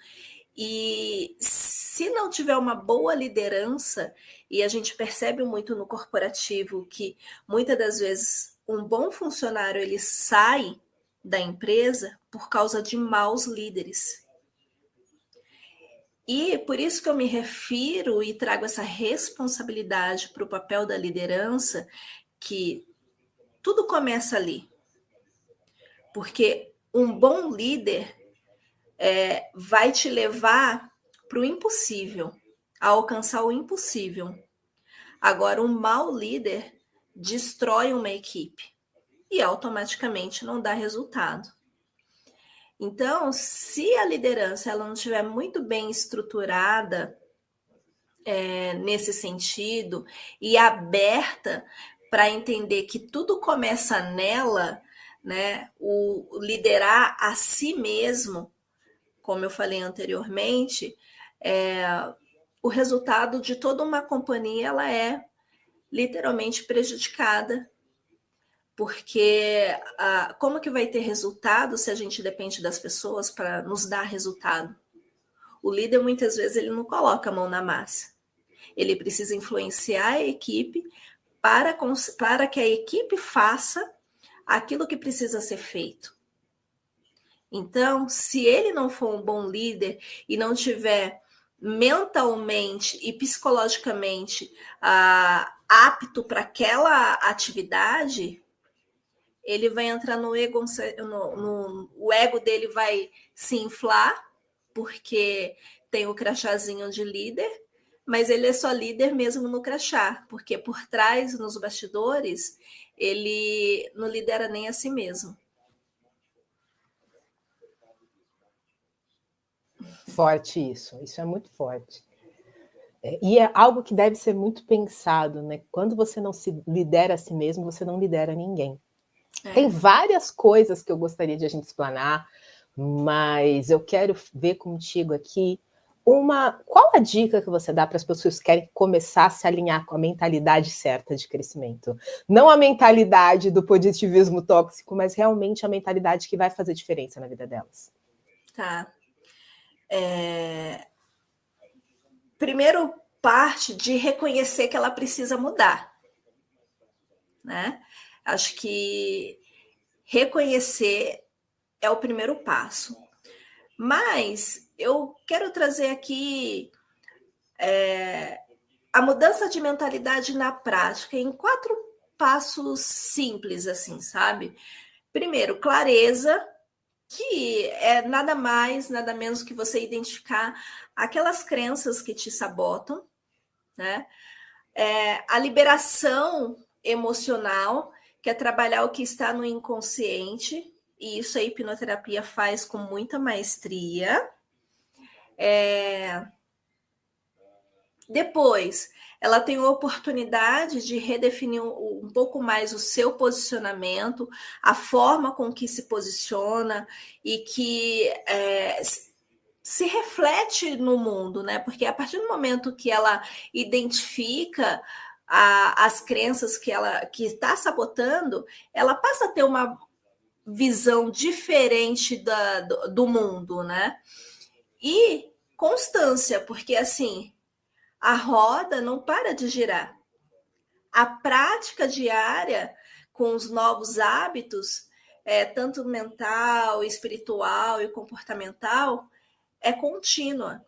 e se não tiver uma boa liderança, e a gente percebe muito no corporativo que muitas das vezes um bom funcionário ele sai da empresa por causa de maus líderes. E por isso que eu me refiro e trago essa responsabilidade para o papel da liderança, que tudo começa ali. Porque um bom líder vai te levar para o impossível, a alcançar o impossível. Agora, um mau líder destrói uma equipe e automaticamente não dá resultado. Então, se a liderança ela não estiver muito bem estruturada nesse sentido e aberta para entender que tudo começa nela, né? O liderar a si mesmo, como eu falei anteriormente, o resultado de toda uma companhia ela é literalmente prejudicada, porque como que vai ter resultado se a gente depende das pessoas para nos dar resultado? O líder muitas vezes ele não coloca a mão na massa, ele precisa influenciar a equipe para que a equipe faça aquilo que precisa ser feito. Então, se ele não for um bom líder e não tiver mentalmente e psicologicamente apto para aquela atividade, ele vai entrar no ego, o ego dele vai se inflar, porque tem o crachazinho de líder, mas ele é só líder mesmo no crachá, porque por trás, nos bastidores, ele não lidera nem a si mesmo. Forte isso é muito forte. E é algo que deve ser muito pensado, né? Quando você não se lidera a si mesmo, você não lidera ninguém. Tem várias coisas que eu gostaria de a gente explanar, mas eu quero ver contigo aqui qual a dica que você dá para as pessoas que querem começar a se alinhar com a mentalidade certa de crescimento? Não a mentalidade do positivismo tóxico, mas realmente a mentalidade que vai fazer diferença na vida delas. Tá. Primeiro, parte de reconhecer que ela precisa mudar, né? Acho que reconhecer é o primeiro passo. Mas eu quero trazer aqui a mudança de mentalidade na prática em 4 passos simples, assim, sabe? Primeiro, clareza, que é nada mais, nada menos que você identificar aquelas crenças que te sabotam, né? A liberação emocional, que é trabalhar o que está no inconsciente, e isso a hipnoterapia faz com muita maestria. Depois, ela tem a oportunidade de redefinir um pouco mais o seu posicionamento, a forma com que se posiciona e que se reflete no mundo, né? Porque a partir do momento que ela identifica as crenças que ela está sabotando, ela passa a ter uma visão diferente do mundo, né? E constância, porque assim, a roda não para de girar. A prática diária com os novos hábitos, tanto mental, espiritual e comportamental, é contínua.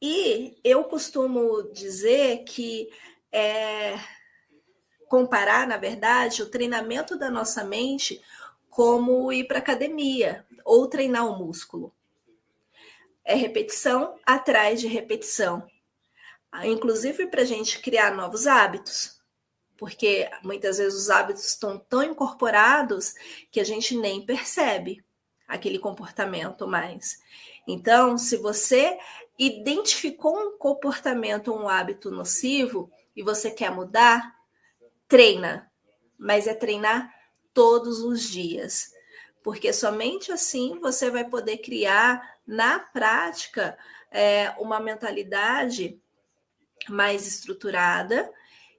E eu costumo dizer que comparar, na verdade, o treinamento da nossa mente como ir para a academia ou treinar o músculo. É repetição atrás de repetição. Inclusive para a gente criar novos hábitos, porque muitas vezes os hábitos estão tão incorporados que a gente nem percebe aquele comportamento mais. Então, se você identificou um comportamento, um hábito nocivo e você quer mudar, treina, mas é treinar todos os dias, porque somente assim você vai poder criar na prática uma mentalidade mais estruturada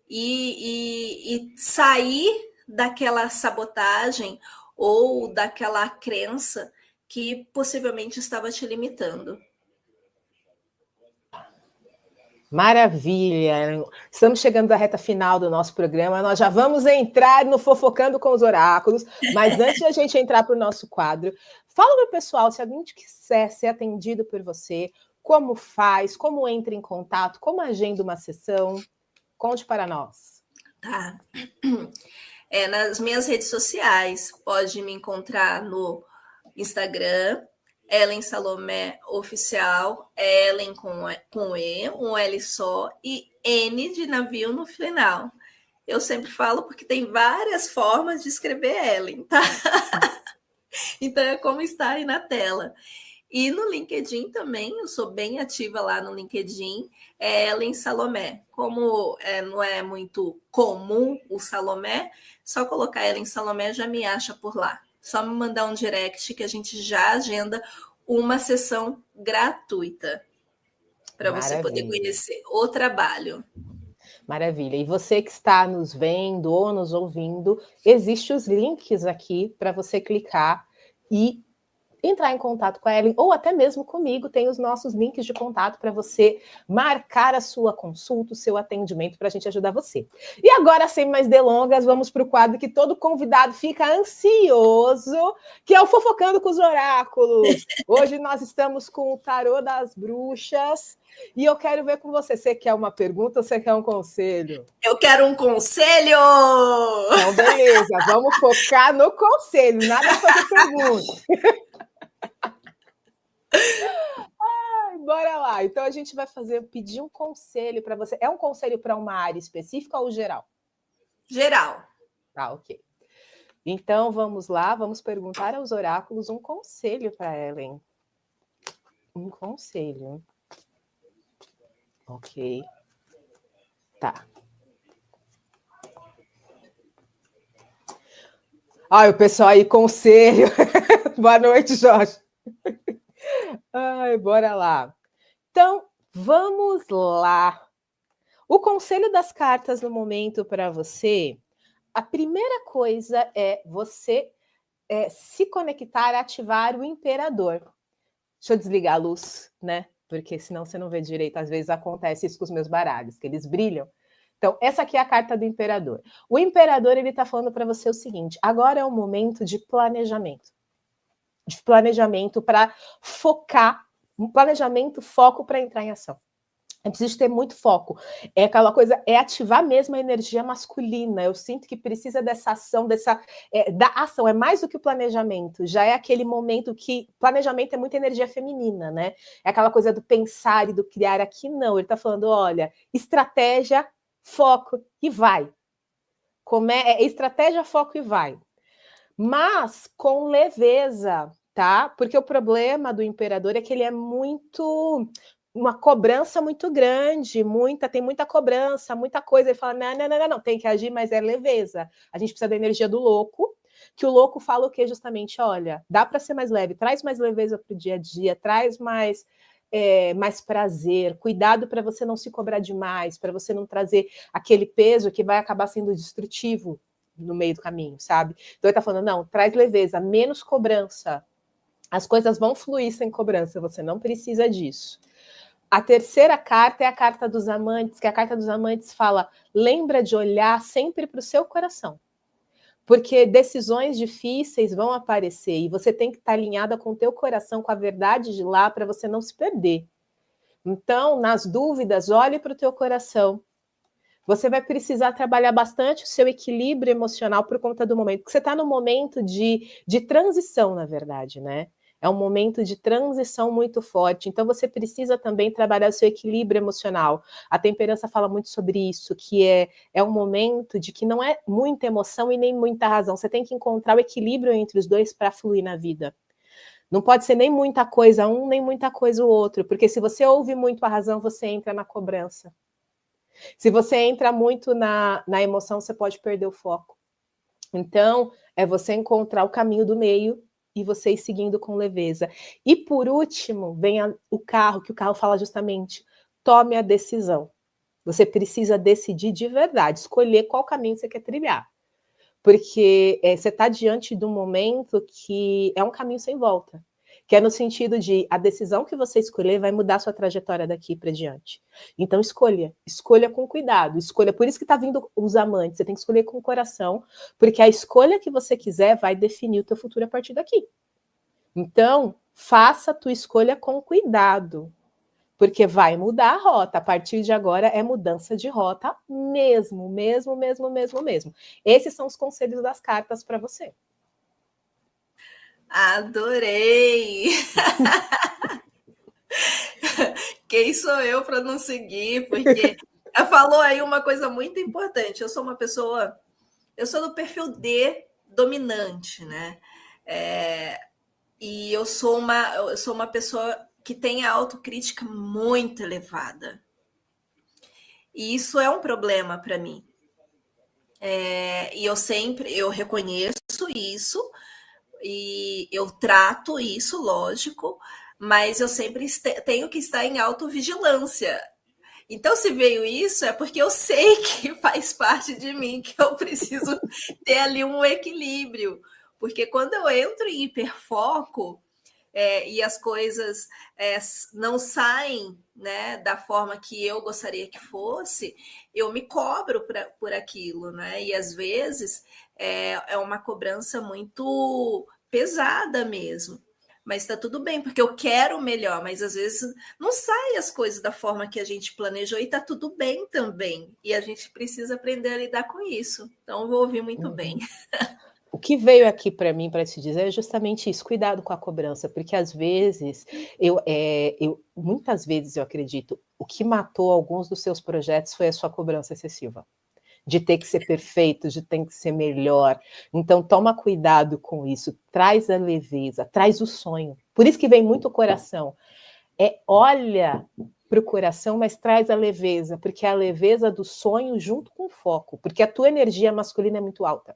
e sair daquela sabotagem ou daquela crença que possivelmente estava te limitando. Maravilha! Estamos chegando à reta final do nosso programa. Nós já vamos entrar no Fofocando com os Oráculos, mas antes de a gente entrar para o nosso quadro, fala para o pessoal, se alguém quiser ser atendido por você, como faz, como entra em contato, como agenda uma sessão, conte para nós. Tá. Nas minhas redes sociais, pode me encontrar no Instagram, Ellen Salomé Oficial, Ellen com E, um L só, e N de navio no final. Eu sempre falo porque tem várias formas de escrever Ellen, tá? Então é como está aí na tela. E no LinkedIn também, eu sou bem ativa lá no LinkedIn, Ellen Salomé. Como não é muito comum o Salomé, só colocar Ellen Salomé já me acha por lá. Só me mandar um direct que a gente já agenda uma sessão gratuita para você poder conhecer o trabalho. Maravilha. E você que está nos vendo ou nos ouvindo, existem os links aqui para você clicar e entrar em contato com a Ellen, ou até mesmo comigo, tem os nossos links de contato para você marcar a sua consulta, o seu atendimento, para a gente ajudar você. E agora, sem mais delongas, vamos para o quadro que todo convidado fica ansioso, que é o Fofocando com os Oráculos. Hoje nós estamos com o Tarô das Bruxas, e eu quero ver com você, você quer uma pergunta ou você quer um conselho? Eu quero um conselho! Então, beleza, vamos focar no conselho, nada fazer pergunta. Bora lá. Então a gente vai pedir um conselho para você. É um conselho para uma área específica ou geral? Geral. Tá, ok. Então vamos lá, vamos perguntar aos oráculos um conselho para Ellen. Um conselho. Ok. Tá. Ai, o pessoal aí, conselho. Boa noite, Jorge. Ai, bora lá. Então, vamos lá. O conselho das cartas no momento para você, a primeira coisa é você se conectar, ativar o imperador. Deixa eu desligar a luz, né? Porque senão você não vê direito. Às vezes acontece isso com os meus baralhos, que eles brilham. Então, essa aqui é a carta do imperador. O imperador, ele está falando para você o seguinte, agora é um momento de planejamento. De planejamento para focar, um planejamento, foco para entrar em ação. É preciso ter muito foco. É aquela coisa, é ativar mesmo a energia masculina. Eu sinto que precisa dessa ação, da ação. É mais do que o planejamento. Já é aquele momento que planejamento é muita energia feminina, né? É aquela coisa do pensar e do criar. Aqui não. Ele está falando, olha, estratégia, foco e vai. Estratégia, foco e vai. Mas com leveza, tá? Porque o problema do imperador é que ele é uma cobrança muito grande, tem muita cobrança, muita coisa. Ele fala: não, tem que agir, mas é leveza. A gente precisa da energia do louco, que o louco fala o quê? Justamente, olha, dá para ser mais leve, traz mais leveza para o dia a dia, traz mais prazer, cuidado para você não se cobrar demais, para você não trazer aquele peso que vai acabar sendo destrutivo no meio do caminho, sabe? Então ele tá falando, não, traz leveza, menos cobrança. As coisas vão fluir sem cobrança, você não precisa disso. A terceira carta é a carta dos amantes, que a carta dos amantes fala, lembra de olhar sempre para o seu coração. Porque decisões difíceis vão aparecer e você tem que estar alinhada com o teu coração, com a verdade de lá, para você não se perder. Então, nas dúvidas, olhe para o teu coração. Você vai precisar trabalhar bastante o seu equilíbrio emocional por conta do momento, porque você está num momento de transição, na verdade, né? É um momento de transição muito forte, então você precisa também trabalhar o seu equilíbrio emocional. A temperança fala muito sobre isso, que é um momento de que não é muita emoção e nem muita razão. Você tem que encontrar o equilíbrio entre os dois para fluir na vida. Não pode ser nem muita coisa um, nem muita coisa o outro, porque se você ouve muito a razão, você entra na cobrança. Se você entra muito na emoção, você pode perder o foco. Então, é você encontrar o caminho do meio e você ir seguindo com leveza. E, por último, vem o carro, que o carro fala justamente, tome a decisão. Você precisa decidir de verdade, escolher qual caminho você quer trilhar. Porque você está diante de um momento que é um caminho sem volta. Que é no sentido de a decisão que você escolher vai mudar a sua trajetória daqui para diante. Então escolha com cuidado, escolha. Por isso que está vindo os amantes, você tem que escolher com o coração, porque a escolha que você quiser vai definir o teu futuro a partir daqui. Então, faça a tua escolha com cuidado, porque vai mudar a rota. A partir de agora é mudança de rota mesmo. Esses são os conselhos das cartas para você. Adorei! Quem sou eu para não seguir? Porque ela falou aí uma coisa muito importante. Eu sou do perfil D dominante, né? E eu sou uma pessoa que tem a autocrítica muito elevada. E isso é um problema para mim. E eu reconheço isso, e eu trato isso, lógico, mas eu sempre tenho que estar em autovigilância. Então, se veio isso, é porque eu sei que faz parte de mim, que eu preciso ter ali um equilíbrio. Porque quando eu entro em hiperfoco e as coisas não saem, né, da forma que eu gostaria que fosse, eu me cobro por aquilo, né? E às vezes é uma cobrança muito pesada mesmo. Mas está tudo bem, porque eu quero o melhor, mas às vezes não saem as coisas da forma que a gente planejou e está tudo bem também. E a gente precisa aprender a lidar com isso. Então, eu vou ouvir muito bem. O que veio aqui para mim para te dizer é justamente isso, cuidado com a cobrança, porque às vezes, muitas vezes eu acredito, o que matou alguns dos seus projetos foi a sua cobrança excessiva. De ter que ser perfeito, de ter que ser melhor. Então, toma cuidado com isso, traz a leveza, traz o sonho. Por isso que vem muito o coração. Olha para o coração, mas traz a leveza, porque é a leveza do sonho junto com o foco, porque a tua energia masculina é muito alta.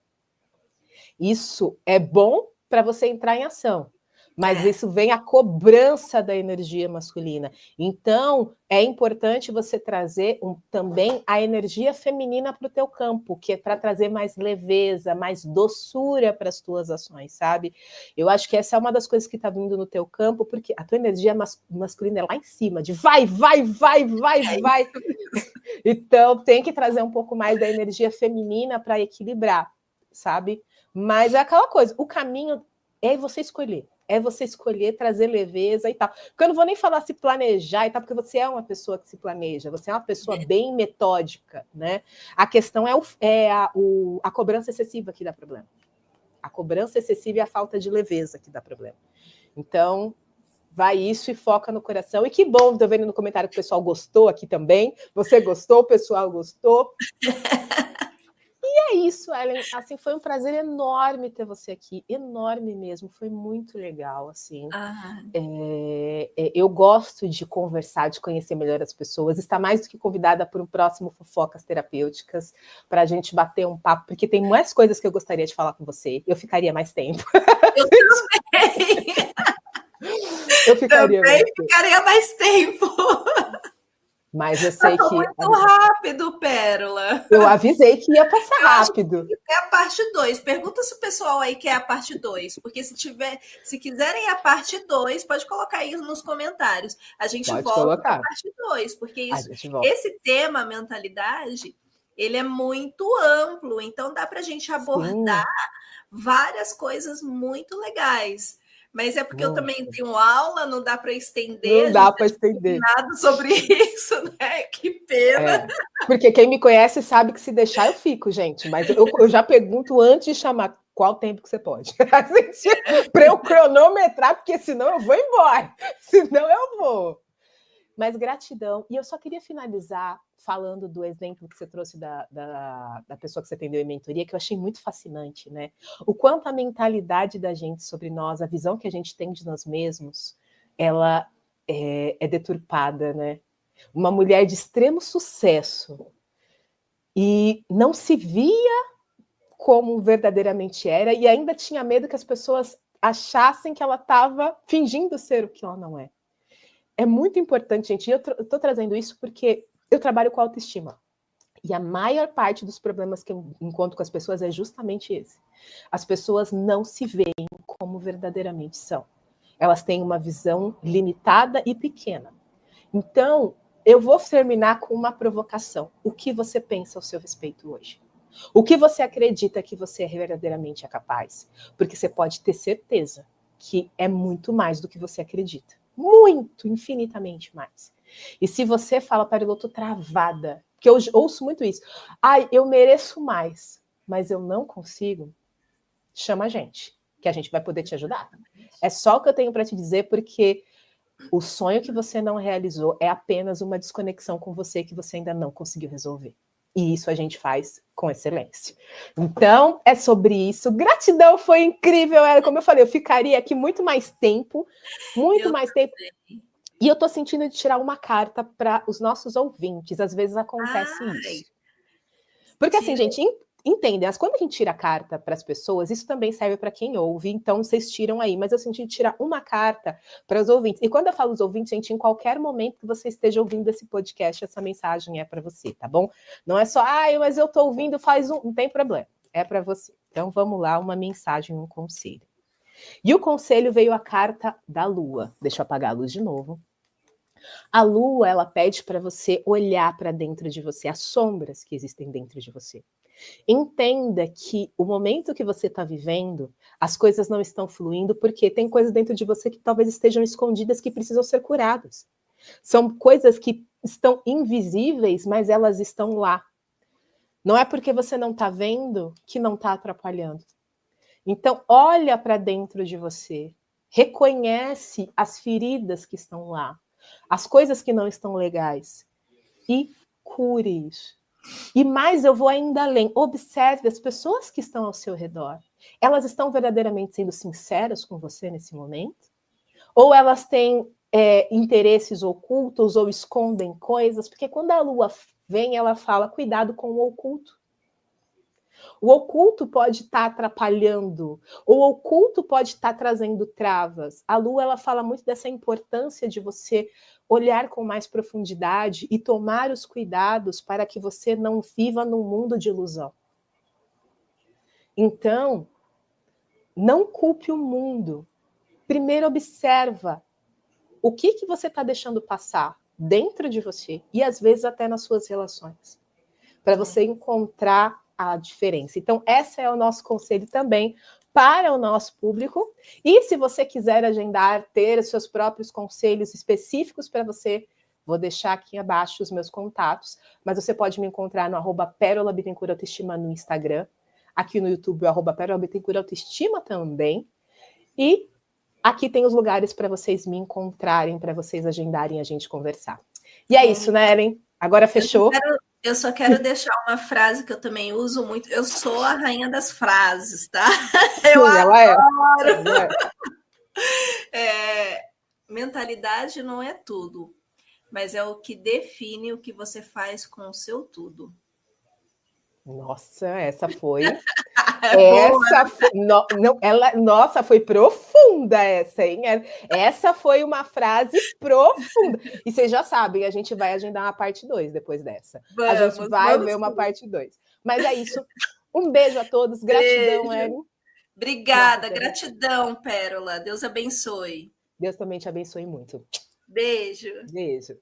Isso é bom para você entrar em ação, mas isso vem a cobrança da energia masculina. Então, é importante você trazer também a energia feminina para o teu campo, que é para trazer mais leveza, mais doçura para as tuas ações, sabe? Eu acho que essa é uma das coisas que está vindo no teu campo, porque a tua energia masculina é lá em cima, de vai. Então, tem que trazer um pouco mais da energia feminina para equilibrar, sabe? Mas é aquela coisa, o caminho é você escolher. é você escolher trazer leveza e tal. Porque eu não vou nem falar se planejar e tal, porque você é uma pessoa que se planeja, você é uma pessoa bem metódica, né? A questão a cobrança excessiva que dá problema. A cobrança excessiva e a falta de leveza que dá problema. Então, vai isso e foca no coração. E que bom, estou vendo no comentário que o pessoal gostou aqui também. Você gostou, o pessoal gostou. E é isso, Ellen. Assim, foi um prazer enorme ter você aqui, enorme mesmo. Foi muito legal, assim. Eu gosto de conversar, de conhecer melhor as pessoas. Está mais do que convidada para um próximo Fofocas Terapêuticas para a gente bater um papo, porque tem mais coisas que eu gostaria de falar com você. Eu ficaria mais tempo. Eu também. Eu ficaria mais tempo. Mas eu sei que... muito rápido, Pérola. Eu avisei que ia passar rápido. É a parte 2. Pergunta se o pessoal aí quer a parte 2. Porque se quiserem a parte 2, pode colocar aí nos comentários. A gente volta para a parte 2. Porque esse tema, mentalidade, ele é muito amplo. Então, dá para a gente abordar várias coisas muito legais. Mas é porque eu também tenho aula, não dá para estender. Não dá para estender. Nada sobre isso, né? Que pena. Porque quem me conhece sabe que se deixar eu fico, gente. Mas eu já pergunto antes de chamar qual tempo que você pode. Para eu cronometrar, porque senão eu vou embora. Senão eu vou. Mas gratidão. E eu só queria finalizar falando do exemplo que você trouxe da pessoa que você atendeu em mentoria, que eu achei muito fascinante, né? O quanto a mentalidade da gente sobre nós, a visão que a gente tem de nós mesmos, ela é deturpada, né? Uma mulher de extremo sucesso e não se via como verdadeiramente era e ainda tinha medo que as pessoas achassem que ela estava fingindo ser o que ela não é. É muito importante, gente, e eu estou trazendo isso porque eu trabalho com autoestima. E a maior parte dos problemas que eu encontro com as pessoas é justamente esse. As pessoas não se veem como verdadeiramente são. Elas têm uma visão limitada e pequena. Então, eu vou terminar com uma provocação. O que você pensa ao seu respeito hoje? O que você acredita que você verdadeiramente é capaz? Porque você pode ter certeza que é muito mais do que você acredita. Muito, infinitamente mais. E se você fala, para eu tô travada, que eu ouço muito isso, eu mereço mais, mas eu não consigo, chama a gente, que a gente vai poder te ajudar. É só o que eu tenho para te dizer, porque o sonho que você não realizou é apenas uma desconexão com você que você ainda não conseguiu resolver. E isso a gente faz com excelência. Então, é sobre isso. Gratidão, foi incrível. Como eu falei, eu ficaria aqui muito mais tempo. E eu tô sentindo de tirar uma carta para os nossos ouvintes. Às vezes acontece isso. Porque assim, gente, entendem, quando a gente tira a carta para as pessoas, isso também serve para quem ouve, então vocês tiram aí, mas eu senti de tirar uma carta para os ouvintes. E quando eu falo os ouvintes, gente, em qualquer momento que você esteja ouvindo esse podcast, essa mensagem é para você, tá bom? Não é só, mas eu tô ouvindo, não tem problema, é para você. Então vamos lá, uma mensagem, um conselho. E o conselho veio a carta da Lua. Deixa eu apagar a luz de novo. A Lua, ela pede para você olhar para dentro de você, as sombras que existem dentro de você. Entenda que o momento que você está vivendo, as coisas não estão fluindo porque tem coisas dentro de você que talvez estejam escondidas que precisam ser curadas. São coisas que estão invisíveis, mas elas estão lá. Não é porque você não está vendo que não está atrapalhando. Então, olha para dentro de você, reconhece as feridas que estão lá, as coisas que não estão legais e cure isso. E mais, eu vou ainda além. Observe as pessoas que estão ao seu redor. Elas estão verdadeiramente sendo sinceras com você nesse momento? Ou elas têm interesses ocultos ou escondem coisas? Porque quando a Lua vem, ela fala, cuidado com o oculto. O oculto pode estar atrapalhando, o oculto pode estar trazendo travas. A Lua, ela fala muito dessa importância de você olhar com mais profundidade e tomar os cuidados para que você não viva num mundo de ilusão. Então, não culpe o mundo. Primeiro observa o que você está deixando passar dentro de você e às vezes até nas suas relações, para você encontrar a diferença. Então, esse é o nosso conselho também para o nosso público. E se você quiser agendar, ter os seus próprios conselhos específicos para você, vou deixar aqui abaixo os meus contatos, mas você pode me encontrar no @PérolaBittencourt Autoestima no Instagram, aqui no YouTube, o @PérolaBittencourt Autoestima também, e aqui tem os lugares para vocês me encontrarem, para vocês agendarem a gente conversar. E é isso, né, Ellen? Agora fechou? Eu só quero deixar uma frase que eu também uso muito. Eu sou a rainha das frases, tá? Eu adoro. Mentalidade não é tudo, mas é o que define o que você faz com o seu tudo. Nossa, essa foi... Nossa, foi profunda essa, hein? Essa foi uma frase profunda. E vocês já sabem, a gente vai agendar uma parte 2 depois dessa. A gente vai ver uma parte 2. Mas é isso. Um beijo a todos. Gratidão, Ellen. Obrigada. Gratidão, Pérola. Deus abençoe. Deus também te abençoe muito. Beijo. Beijo.